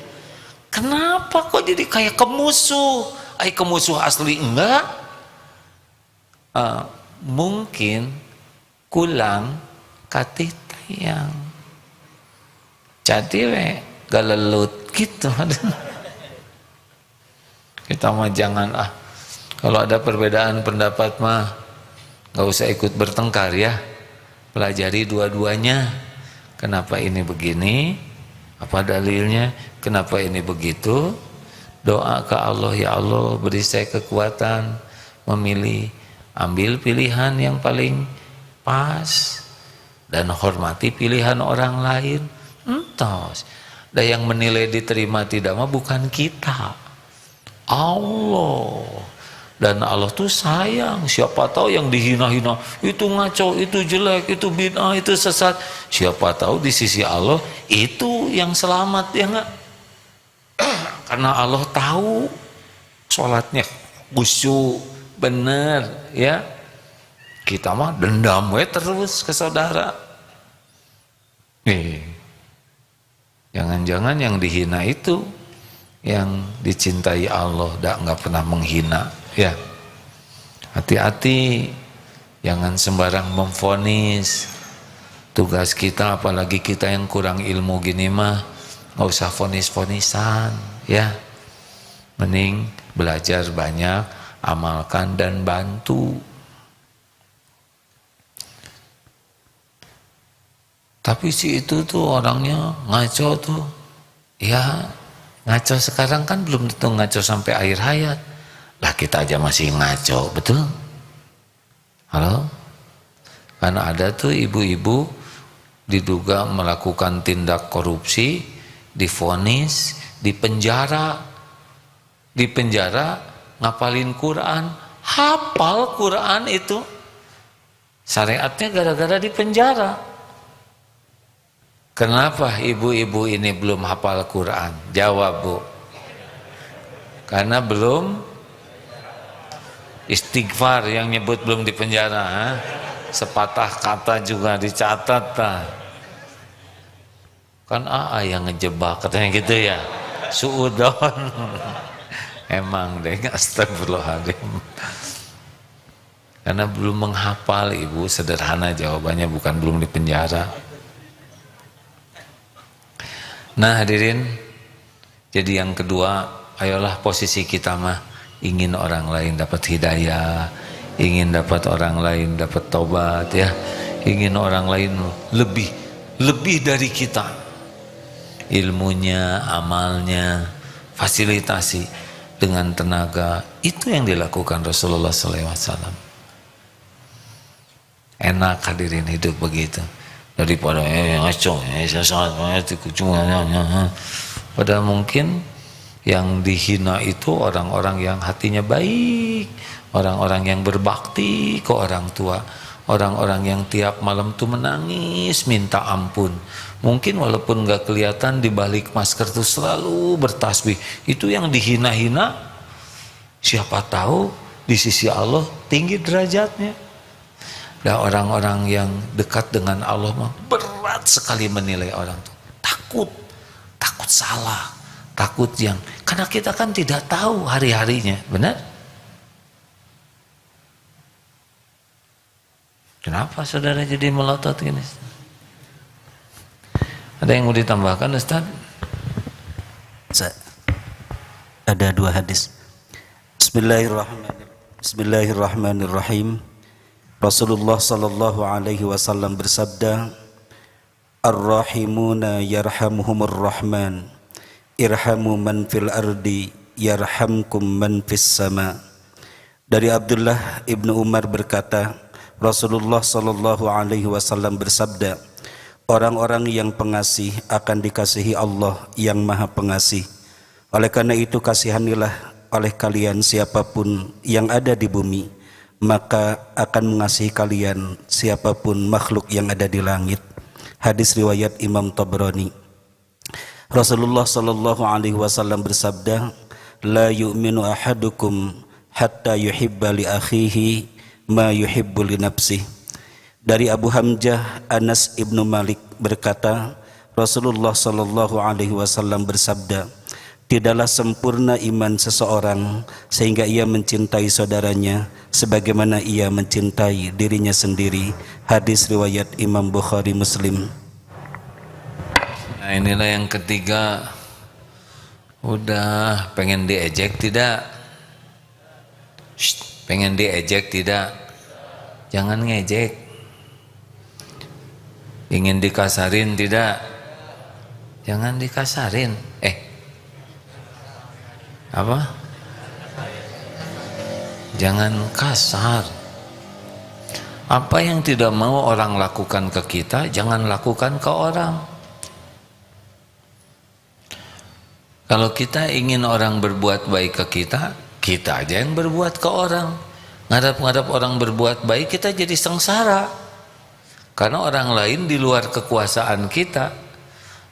Kenapa kok jadi kayak kemusuh? Kemusuh asli enggak? Mungkin kulang katih tayang, jadi galelut gitu. Kita mah jangan kalau ada perbedaan pendapat mah gak usah ikut bertengkar ya, pelajari dua-duanya. Kenapa ini begini, apa dalilnya, kenapa ini begitu, doa ke Allah, ya Allah beri saya kekuatan memilih, ambil pilihan yang paling pas dan hormati pilihan orang lain. Entos, dan yang menilai diterima tidak mah bukan kita, Allah. Dan Allah tuh sayang. Siapa tahu yang dihina-hina itu ngaco, itu jelek, itu bid'ah, itu sesat, siapa tahu di sisi Allah itu yang selamat, ya enggak? Karena Allah tahu sholatnya khusyuk bener, ya. Kita mah dendam terus ke saudara. Jangan-jangan yang dihina itu yang dicintai Allah, nggak pernah menghina, ya. Hati-hati, jangan sembarang memvonis. Tugas kita, apalagi kita yang kurang ilmu gini mah, nggak usah vonis-vonisan, ya. Mending belajar banyak, amalkan dan bantu. Tapi si itu tuh orangnya ngaco tuh. Ya ngaco sekarang kan belum tentu ngaco sampai akhir hayat. Lah kita aja masih ngaco, betul? Halo? Karena ada tuh ibu-ibu diduga melakukan tindak korupsi, divonis, dipenjara ngapalin Quran, hafal Quran itu syariatnya gara-gara dipenjara. Kenapa ibu-ibu ini belum hafal Quran? Jawab, Bu. Karena belum istighfar, yang nyebut belum dipenjara. Ha? Sepatah kata juga dicatat. Kan AA yang ngejebak, katanya gitu ya. Suudon. Emang deh, astagfirullahaladzim. Karena belum menghafal, Ibu. Sederhana jawabannya, bukan belum dipenjara. Nah hadirin, jadi yang kedua, ayolah posisi kita mah ingin orang lain dapat hidayah, ingin dapat orang lain dapat tobat ya, ingin orang lain lebih dari kita, ilmunya, amalnya, fasilitasi dengan tenaga. Itu yang dilakukan Rasulullah SAW. Enak hadirin hidup begitu, daripada ngaco, padahal mungkin yang dihina itu orang-orang yang hatinya baik, orang-orang yang berbakti ke orang tua, orang-orang yang tiap malam tuh menangis minta ampun. Mungkin walaupun gak kelihatan di balik masker tuh selalu bertasbih. Itu yang dihina-hina, siapa tahu di sisi Allah tinggi derajatnya. Dan orang-orang yang dekat dengan Allah mah berat sekali menilai orang tuh. Takut salah, takut yang, karena kita kan tidak tahu hari-harinya, benar? Kenapa saudara jadi melotot gini? Ada yang mau ditambahkan, Ustaz? Ada dua hadis. Bismillahirrahmanirrahim. Rasulullah sallallahu alaihi wasallam bersabda, Ar-rahimuna yarhamuhumur rahman, irhamu man fil ardi yarhamkum man fis sama. Dari Abdullah ibnu Umar berkata, Rasulullah sallallahu alaihi wasallam bersabda, orang-orang yang pengasih akan dikasihi Allah yang maha pengasih. Oleh karena itu kasihanilah oleh kalian siapapun yang ada di bumi, maka akan mengasihi kalian siapapun makhluk yang ada di langit. Hadis riwayat Imam Tabrani. Rasulullah sallallahu alaihi wasallam bersabda, la yu'minu ahadukum hatta yuhibba li akhihi ma yuhibbu li nafsihi. Dari Abu Hamzah Anas ibnu Malik berkata, Rasulullah sallallahu alaihi wasallam bersabda, tidaklah sempurna iman seseorang sehingga ia mencintai saudaranya sebagaimana ia mencintai dirinya sendiri. Hadis riwayat Imam Bukhari Muslim. Nah inilah yang ketiga. Udah pengen diejek tidak? Pengen diejek tidak? Jangan ngejek. Ingin dikasarin tidak? Jangan dikasarin. Apa? Jangan kasar. Apa yang tidak mau orang lakukan ke kita, jangan lakukan ke orang. Kalau kita ingin orang berbuat baik ke kita, kita aja yang berbuat ke orang. Ngadap-ngadap orang berbuat baik, kita jadi sengsara. Karena orang lain di luar kekuasaan kita.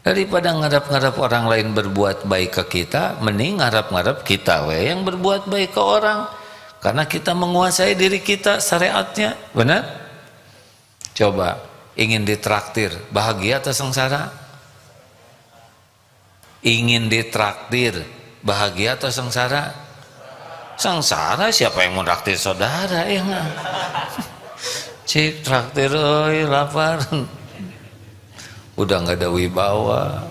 Daripada ngadap-ngadap orang lain berbuat baik ke kita, mending ngadap-ngadap kita yang berbuat baik ke orang. Karena kita menguasai diri kita syariatnya, benar? Coba, ingin ditraktir, bahagia atau sengsara? Ingin ditraktir, bahagia atau sengsara? Sengsara, siapa yang mau traktir saudara? Ya nggak? Cik, traktir, oi, lapar. Udah nggak ada wibawa.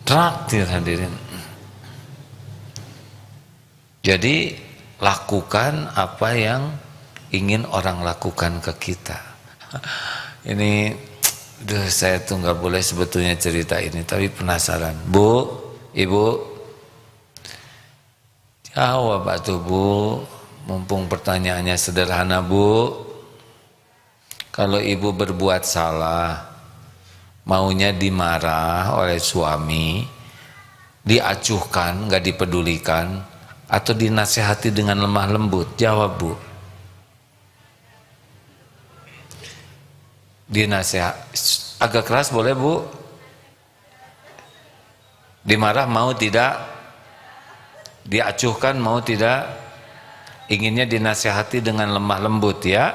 Traktir hadirin. Jadi lakukan apa yang ingin orang lakukan ke kita. Ini, saya tuh nggak boleh sebetulnya cerita ini, tapi penasaran. Bu, Ibu, jawab atuh Bu. Mumpung pertanyaannya sederhana Bu. Kalau Ibu berbuat salah, maunya dimarah oleh suami, diacuhkan, nggak dipedulikan, atau dinasehati dengan lemah lembut? Jawab Bu. Dinasehat agak keras boleh Bu? Dimarah mau tidak? Diacuhkan mau tidak? Inginnya dinasehati dengan lemah lembut ya?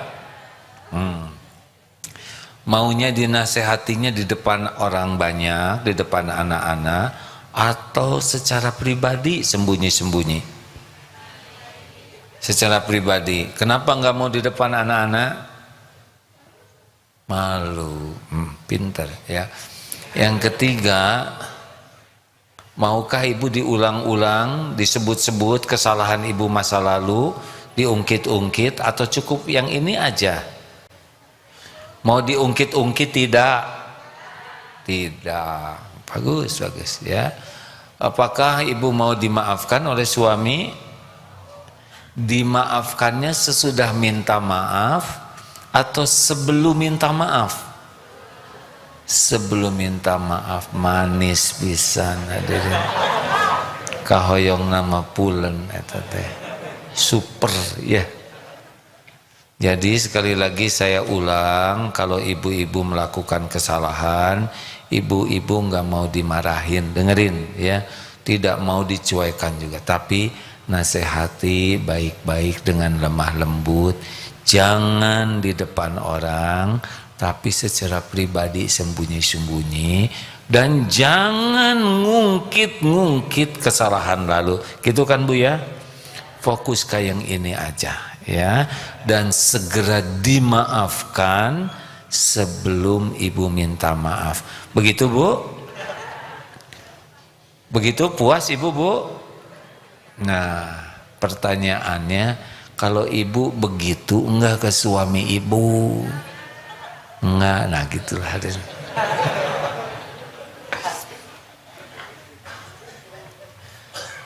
Maunya dinasehatinya di depan orang banyak, di depan anak-anak, atau secara pribadi sembunyi-sembunyi? Secara pribadi. Kenapa nggak mau di depan anak-anak? Malu. Pinter ya. Yang ketiga, maukah Ibu diulang-ulang, disebut-sebut kesalahan Ibu masa lalu, diungkit-ungkit, atau cukup yang ini aja? Mau diungkit-ungkit tidak? Tidak. Bagus, bagus ya. Apakah Ibu mau dimaafkan oleh suami? Dimaafkannya sesudah minta maaf atau sebelum minta maaf? Sebelum minta maaf. Manis pisan hadirin. Kahoyong nama pulen eta teh. Super ya. Jadi sekali lagi saya ulang, kalau ibu-ibu melakukan kesalahan, ibu-ibu nggak mau dimarahin, dengerin ya, tidak mau dicuekan juga, tapi nasihati baik-baik dengan lemah lembut, jangan di depan orang, tapi secara pribadi sembunyi-sembunyi, dan jangan ngungkit-ngungkit kesalahan lalu, gitu kan Bu ya? Fokus ke yang ini aja ya, dan segera dimaafkan sebelum Ibu minta maaf. Begitu Bu? Begitu puas Ibu Bu? Nah, pertanyaannya, kalau Ibu begitu enggak ke suami Ibu? Enggak, nah gitulah.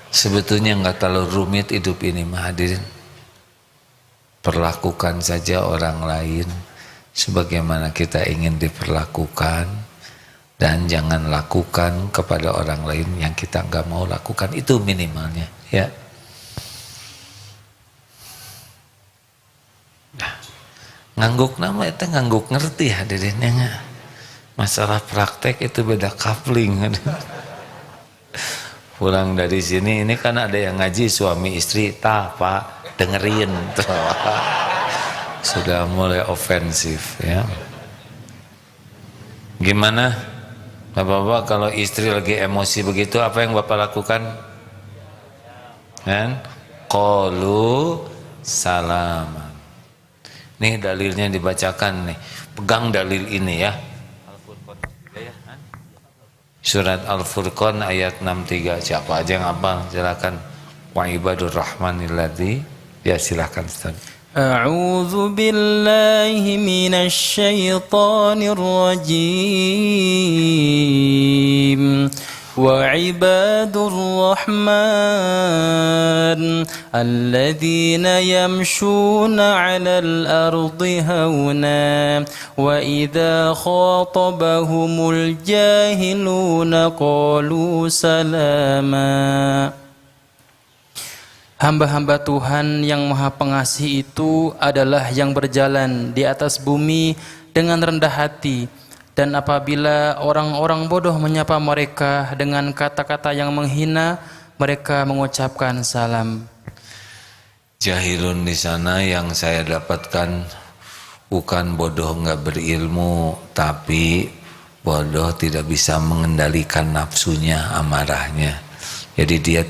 Sebetulnya enggak terlalu rumit hidup ini mah hadirin. Perlakukan saja orang lain sebagaimana kita ingin diperlakukan, dan jangan lakukan kepada orang lain yang kita enggak mau lakukan, itu minimalnya ya. Nah, ngangguk nama itu ngangguk ngerti hadirinnya. Masalah praktek itu beda coupling. Pulang dari sini ini kan ada yang ngaji suami istri, Pak dengerin tuh. Sudah mulai ofensif ya. Gimana Bapak-bapak, kalau istri lagi emosi begitu, apa yang Bapak lakukan? Kan? Qalu salaman. Nih dalilnya dibacakan nih. Pegang dalil ini ya. Surat Al-Furqan ayat 63. Siapa aja yang hafal? Silakan. Wa ibadur rahmanil ladzi. Ya silakan Ustaz. أعوذ بالله من الشيطان الرجيم وعباد الرحمن الذين يمشون على الأرض هونا وإذا خاطبهم الجاهلون قالوا سلاما. Hamba-hamba Tuhan yang Maha Pengasih itu adalah yang berjalan di atas bumi dengan rendah hati, dan apabila orang-orang bodoh menyapa mereka dengan kata-kata yang menghina, mereka mengucapkan salam. Jahilun di sana yang saya dapatkan bukan bodoh nggak berilmu, tapi bodoh tidak bisa mengendalikan nafsunya, amarahnya. Jadi dia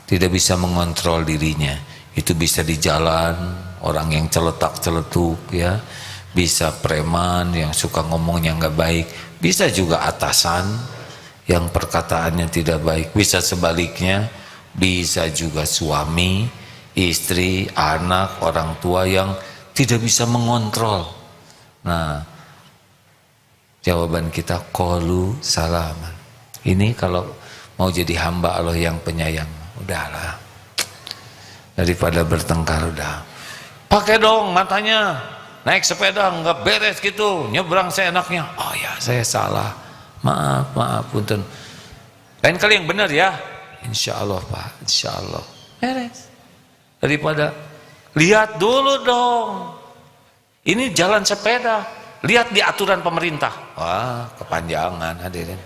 tidak bisa mengontrol dirinya. Itu bisa di jalan, orang yang celetak-celetuk ya, bisa preman yang suka ngomongnya nggak baik, bisa juga atasan yang perkataannya tidak baik, bisa sebaliknya Bisa juga suami, istri, anak, orang tua yang tidak bisa mengontrol. Nah, jawaban kita qalu salaman. Ini kalau mau jadi hamba Allah yang penyayang, udahlah. Daripada bertengkar udah. Pakai dong matanya. Naik sepeda nggak beres gitu, nyebrang seenaknya. Oh ya, saya salah. Maaf, punten. Lain kali yang benar ya. Insya Allah Pak, insya Allah. Beres. Daripada lihat dulu dong. Ini jalan sepeda. Lihat di aturan pemerintah. Wah, kepanjangan hadirin.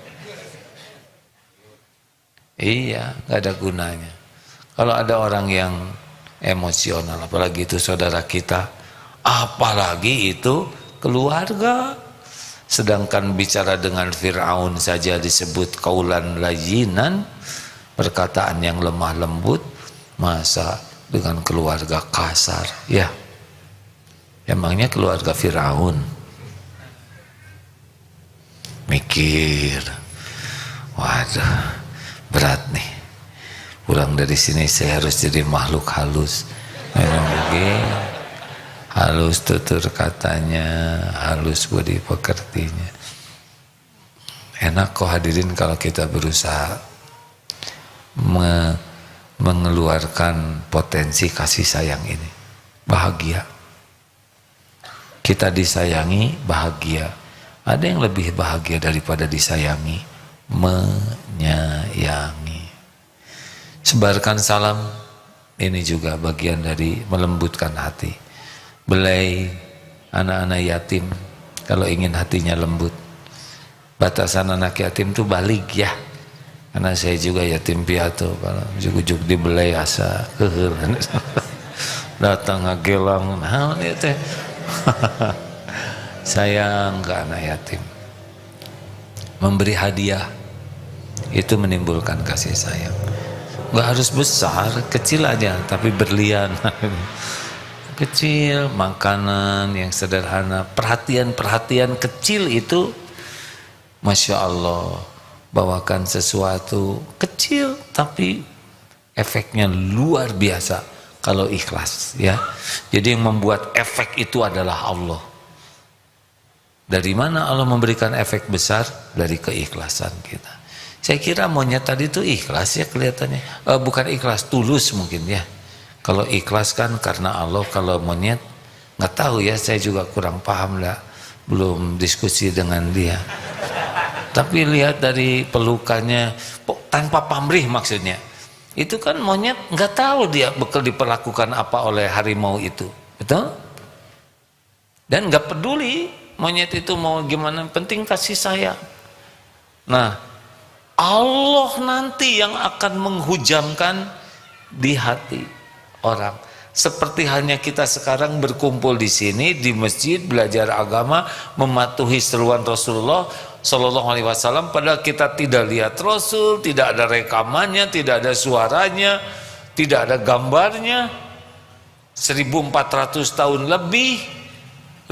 Iya, nggak ada gunanya. Kalau ada orang yang emosional, apalagi itu saudara kita, apalagi itu keluarga. Sedangkan bicara dengan Fir'aun saja disebut qaulan layyinan, perkataan yang lemah lembut, masa dengan keluarga kasar? Ya, emangnya keluarga Fir'aun mikir, waduh berat nih, pulang dari sini saya harus jadi makhluk halus. Memang begini, halus tutur katanya, halus budi pekertinya. Enak kok hadirin kalau kita berusaha mengeluarkan potensi kasih sayang ini. Bahagia. Kita disayangi, bahagia. Ada yang lebih bahagia daripada disayangi? Menyayangi. Sebarkan salam, ini juga bagian dari melembutkan hati. Belai anak-anak yatim, kalau ingin hatinya lembut. Batasan anak yatim itu balik ya. Karena saya juga yatim piatu, kalau juk-juk dibelai asa keheur. Datang ngagelang, nah ini teh. Sayang ke anak yatim. Memberi hadiah itu menimbulkan kasih sayang. Gak harus besar, kecil aja, tapi berlian. Kecil, makanan yang sederhana, perhatian kecil itu, Masya Allah, bawakan sesuatu kecil tapi efeknya luar biasa kalau ikhlas ya. Jadi yang membuat efek itu adalah Allah. Dari mana Allah memberikan efek besar? Dari keikhlasan kita. Saya kira monyet tadi itu ikhlas ya kelihatannya, bukan ikhlas, tulus mungkin ya. Kalau ikhlas kan karena Allah, kalau monyet nggak tahu ya, saya juga kurang paham lah, belum diskusi dengan dia. Tapi lihat dari pelukannya, tanpa pamrih maksudnya, itu kan monyet nggak tahu dia bakal diperlakukan apa oleh harimau itu, betul? Dan nggak peduli monyet itu mau gimana, penting kasih sayang. Nah, Allah nanti yang akan menghujamkan di hati orang. Seperti halnya kita sekarang berkumpul di sini di masjid belajar agama, mematuhi seruan Rasulullah Shallallahu Alaihi Wasallam. Padahal kita tidak lihat Rasul, tidak ada rekamannya, tidak ada suaranya, tidak ada gambarnya. 1400 tahun lebih,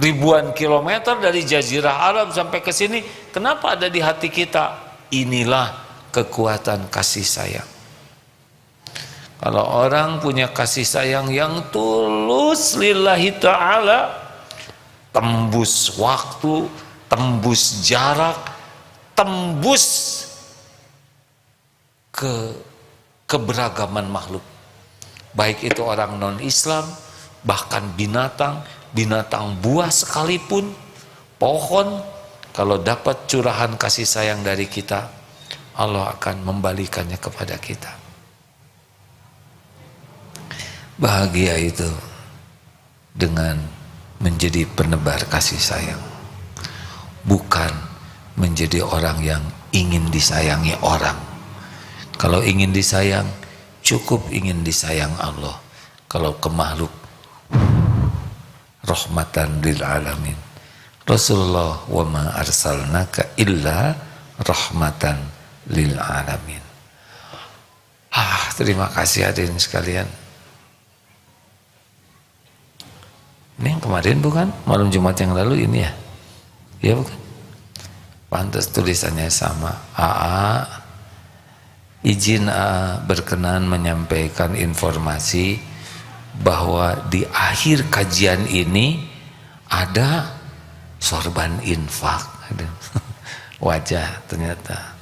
ribuan kilometer dari Jazirah Arab sampai ke sini. Kenapa ada di hati kita? Inilah kekuatan kasih sayang. Kalau orang punya kasih sayang yang tulus lillahi ta'ala, tembus waktu, tembus jarak, tembus keberagaman makhluk. Baik itu orang non-Islam, bahkan binatang buah sekalipun, pohon, kalau dapat curahan kasih sayang dari kita, Allah akan membalikannya kepada kita. Bahagia itu dengan menjadi penebar kasih sayang, bukan menjadi orang yang ingin disayangi orang. Kalau ingin disayang, cukup ingin disayang Allah. Kalau ke makhluk, rahmatan lil alamin. Rasulullah wa ma arsalnaka illa rahmatan lil alamin. Terima kasih hadirin sekalian. Ini yang kemarin bukan? Malam Jumat yang lalu ini ya? Ya bukan? Pantas tulisannya sama. AA izin berkenan menyampaikan informasi bahwa di akhir kajian ini ada sorban infak. Wajah ternyata.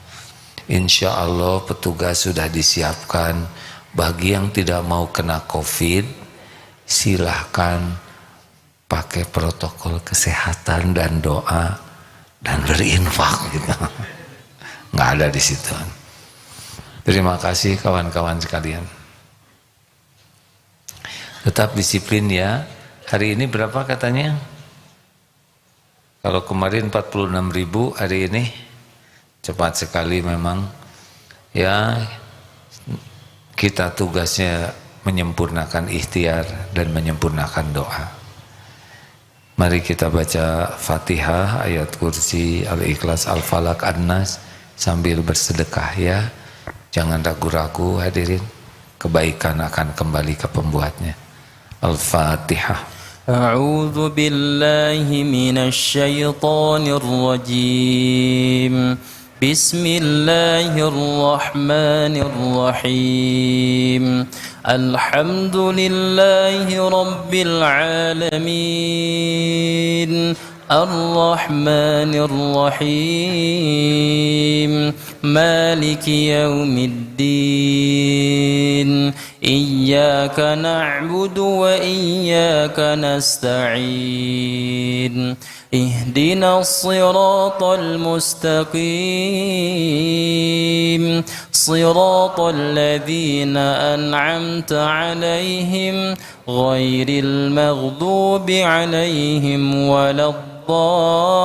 Insya Allah petugas sudah disiapkan. Bagi yang tidak mau kena COVID, silahkan pakai protokol kesehatan dan doa dan berinfak gitu. Nggak ada di situ. Terima kasih kawan-kawan sekalian. Tetap disiplin ya. Hari ini berapa katanya? Kalau kemarin 46.000, hari ini cepat sekali memang. Ya, kita tugasnya menyempurnakan ikhtiar dan menyempurnakan doa. Mari kita baca Fatihah, ayat kursi, Al-Ikhlas, Al-Falaq, An-Nas sambil bersedekah ya. Jangan ragu-ragu hadirin, kebaikan akan kembali ke pembuatnya. Al-Fatihah. أعوذ بالله من الشيطان الرجيم بسم الله الرحمن الرحيم الحمد لله رب العالمين الرحمن الرحيم مالك يوم الدين إياك نعبد وإياك نستعين اهدنا الصراط المستقيم صراط الذين أنعمت عليهم غير المغضوب عليهم ولا الضالين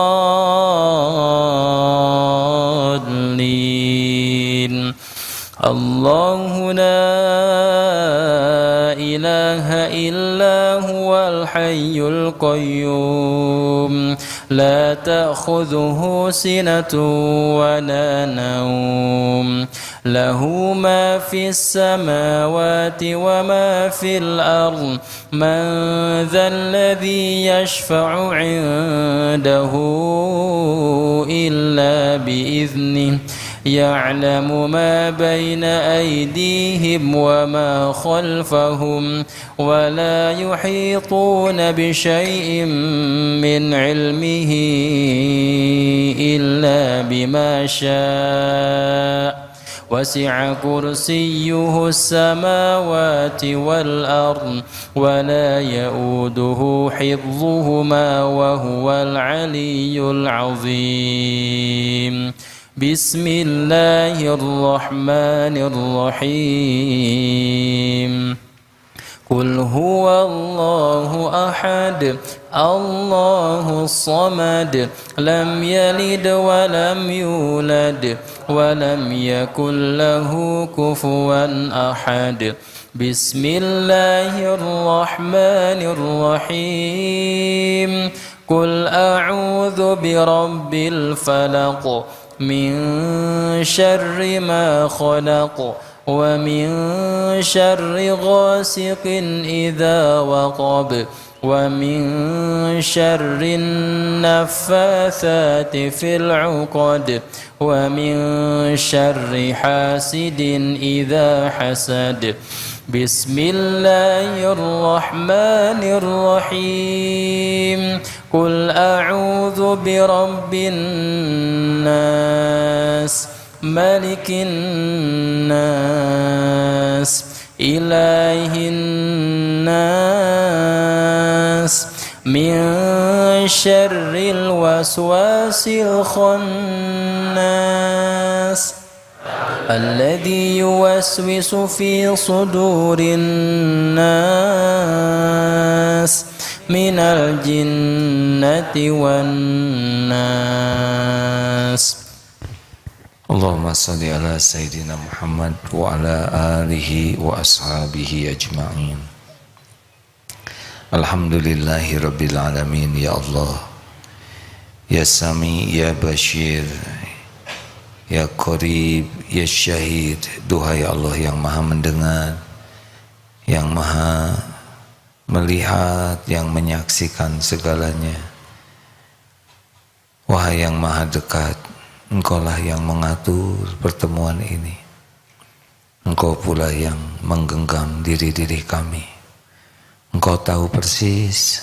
الله لا إله إلا هو الحي القيوم لا تأخذه سنة ولا نوم له ما في السماوات وما في الأرض من ذا الذي يشفع عنده إلا بإذنه يعلم ما بين أيديهم وما خلفهم ولا يحيطون بشيء من علمه إلا بما شاء وسع كرسيه السماوات والأرض ولا يؤوده حفظهما وهو العلي العظيم بسم الله الرحمن الرحيم قل هو الله أحد الله الصمد لم يلد ولم يولد ولم يكن له كفوا أحد بسم الله الرحمن الرحيم قل أعوذ برب الفلق من شر ما خلق ومن شر غاسق إذا وقب ومن شر النفاثات في العقد ومن شر حاسد إذا حسد بسم الله الرحمن الرحيم قل أعوذ برب الناس ملك الناس إله الناس من شر الوسواس الخناس الذي يوسوس في صدور الناس من الجنة والناس Allahumma salli ala Sayyidina Muhammad wa ala alihi wa ashabihi ajma'in. Alhamdulillahi Rabbil Alamin. Ya Allah, Ya Sami, Ya Bashir, Ya Qarib, Ya Syahid. Duhai Allah yang maha mendengar, yang maha melihat, yang menyaksikan segalanya. Wahai yang maha dekat, Engkaulah yang mengatur pertemuan ini. Engkau pula yang menggenggam diri-diri kami. Engkau tahu persis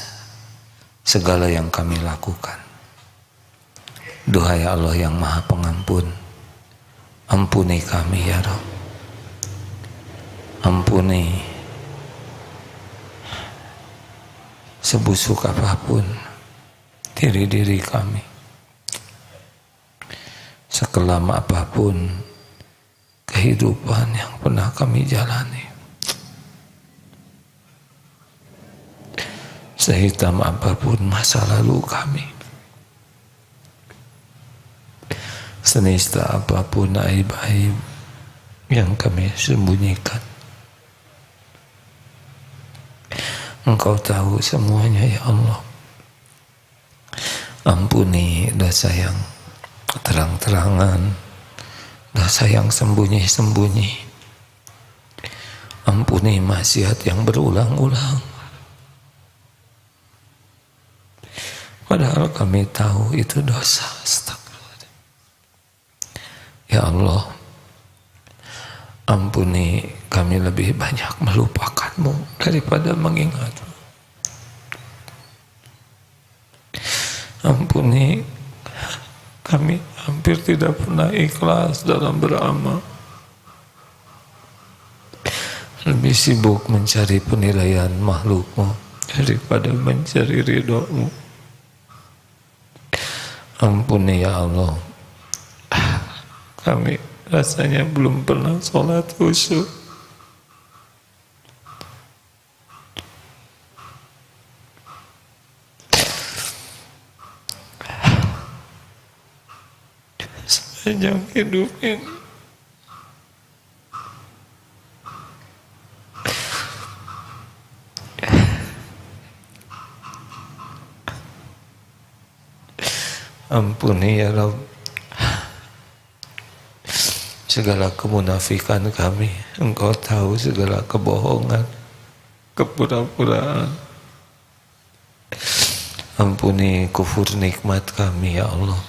segala yang kami lakukan. Duhai Allah yang Maha Pengampun, ampuni kami ya Rabb. Ampuni sebusuk apapun diri-diri kami, sekelam apapun kehidupan yang pernah kami jalani, sehitam apapun masa lalu kami, senista apapun aib-aib yang kami sembunyikan. Engkau tahu semuanya ya Allah. Ampuni dosa yang terang-terangan, dosa yang sembunyi-sembunyi. Ampuni maksiat yang berulang-ulang. Padahal kami tahu itu dosa. Astagfirullah. Ya Allah, ampuni kami lebih banyak melupakanmu daripada mengingatmu. Ampuni kami hampir tidak pernah ikhlas dalam beramal. Lebih sibuk mencari penilaian makhlukmu daripada mencari ridhomu. Ampuni ya Allah, kami rasanya belum pernah sholat khusyuk. Sepanjang hidup ini. Ampuni ya Rabb segala kemunafikan kami. Engkau tahu segala kebohongan, kepura-puraan. Ampuni kufur nikmat kami ya Allah.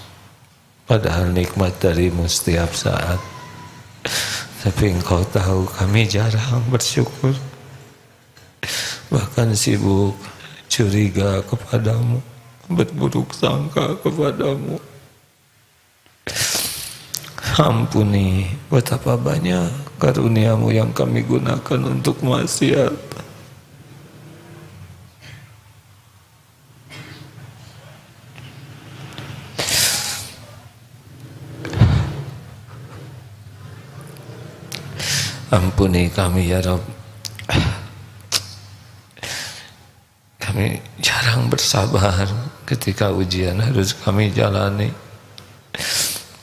Padahal nikmat darimu setiap saat. Tapi engkau tahu kami jarang bersyukur. Bahkan sibuk curiga kepadamu, berburuk sangka kepadamu. Ampuni betapa banyak karuniamu yang kami gunakan untuk maksiat. Ampuni kami ya Rabb. Kami jarang bersabar ketika ujian harus kami jalani.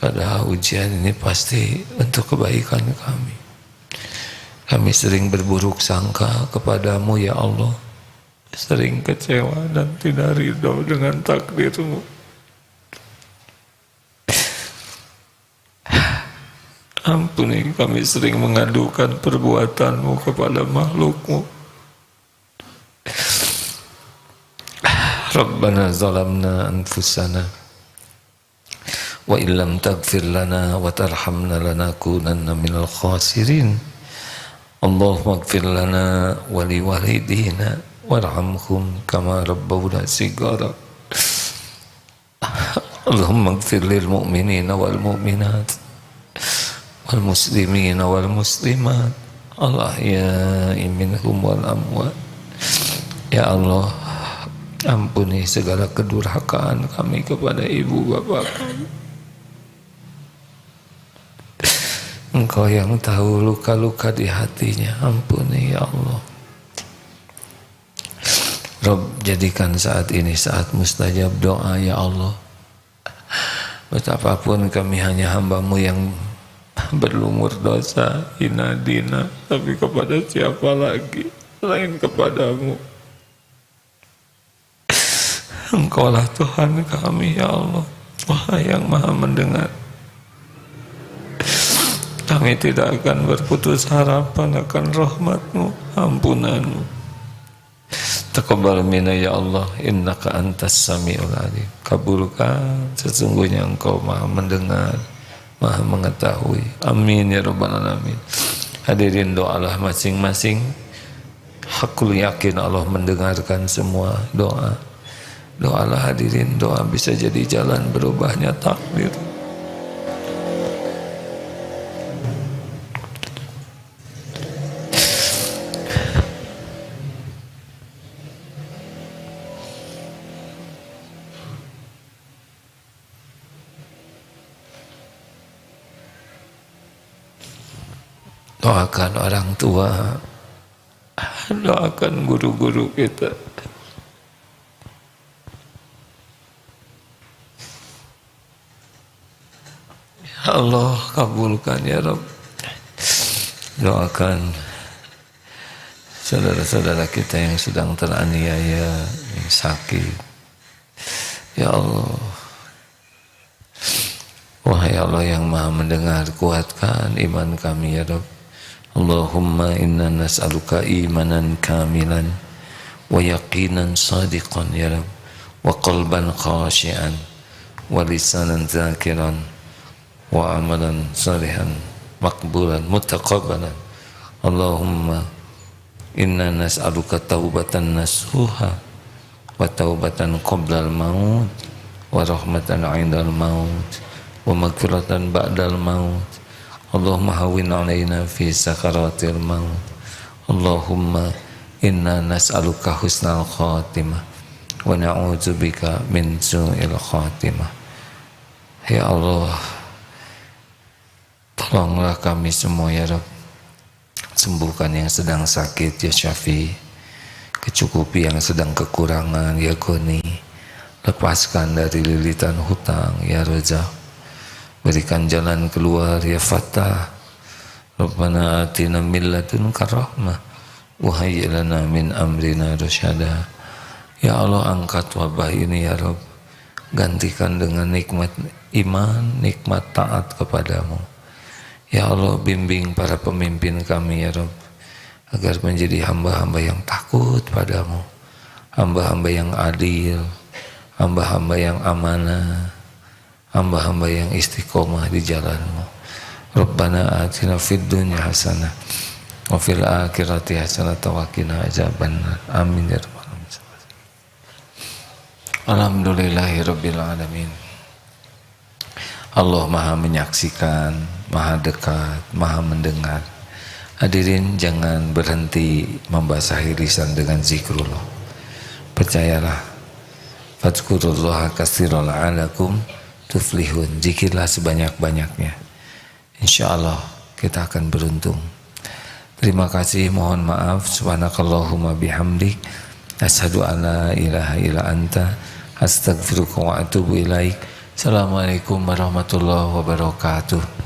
Padahal ujian ini pasti untuk kebaikan kami. Kami sering berburuk sangka kepadamu ya Allah. Sering kecewa dan tidak ridho dengan takdirmu. Ampuni kami sering mengadukan perbuatanmu kepada makhlukmu. Rabbana zalamna anfusana wa illam taghfir lana wa tarhamna lanakunanna minal khasirin. Allahumma ighfir lana wa liwalidina warhamhum kama rabbawna shighara. Allahumma ighfir lil mu'minina wal mu'minat wal muslimina wal muslimat al ahya'i minhum wal amwat. Ya Allah, ampuni segala kedurhakaan kami kepada ibu bapak kami. Engkau yang tahu luka-luka di hatinya. Ampuni ya Allah. Rabb, jadikan saat ini saat mustajab doa ya Allah. Betapapun kami hanya hamba-Mu yang berlumur dosa, hina dina, tapi kepada siapa lagi selain kepadamu? Engkaulah Tuhan kami ya Allah, Wahai yang Maha Mendengar. Kami tidak akan berputus harapan akan rahmat-Mu, ampunan-Mu. Taqabbal minna ya Allah, innaka antas samiul alim. Kabulkan, sesungguhnya Engkau Maha Mendengar, Maha Mengetahui. Amin ya rabbal alamin. Hadirin, doalah masing-masing. Hakul yakin Allah mendengarkan semua doa. Doalah hadirin, doa bisa jadi jalan berubahnya takdir. Doakan orang tua, doakan guru-guru kita. Ya Allah, kabulkan ya Rabb. Doakan saudara-saudara kita yang sedang teraniaya, yang sakit. Ya Allah, wahai Allah yang maha mendengar, kuatkan iman kami ya Rabb. Allahumma inna nas'aluka imanan kamilan wa yaqinan sadiqan ya Rabb, wa qalban khashi'an wa lisanan zakiran wa amalan salihan maqbulan mutaqabbalan. Allahumma inna nas'aluka taubatan nasuha wa taubatan qoblal maut wa rahmatan 'indal maut wa maghfiratan ba'dal maut. Allahumma hawwin 'alaina fi sakaratil maut. Allahumma inna nas'aluka husnal khatimah wa na'udzubika min su'il khatimah. Ya Allah, tolonglah kami semua ya Rabb. Sembuhkan yang sedang sakit ya Syafi, kecukupi yang sedang kekurangan ya Ghani, lepaskan dari lilitan hutang ya Razak, berikan jalan keluar ya Fattah. Rabbana atina min ladunka rahmah wa hayyi lana min amrina rasyada. Ya Allah, angkat wabah ini ya Rabb, gantikan dengan nikmat iman, nikmat taat kepadamu. Ya Allah, bimbing para pemimpin kami ya Rabb, agar menjadi hamba-hamba yang takut padamu, hamba-hamba yang adil, hamba-hamba yang amanah, hamba-hamba yang istiqomah di jalanmu. Rabbana atina fid dunya hasanah wa fil akhirati hasanah wa qina adzabannar. Amin ya rabbal alamin. Alhamdulillahirabbil alamin. Allah maha menyaksikan, maha dekat, maha mendengar. Hadirin, jangan berhenti membasahi lisan dengan zikrullah. Percayalah, fadzkurullaha katsiran la'allakum tuflihun. Zikirlah sebanyak-banyaknya, insya Allah kita akan beruntung. Terima kasih, mohon maaf. Subhanakallahumma bihamdik, asyhadu an la ilaha illa anta, astaghfiruka wa atubu ilaik. Assalamualaikum warahmatullahi wabarakatuh.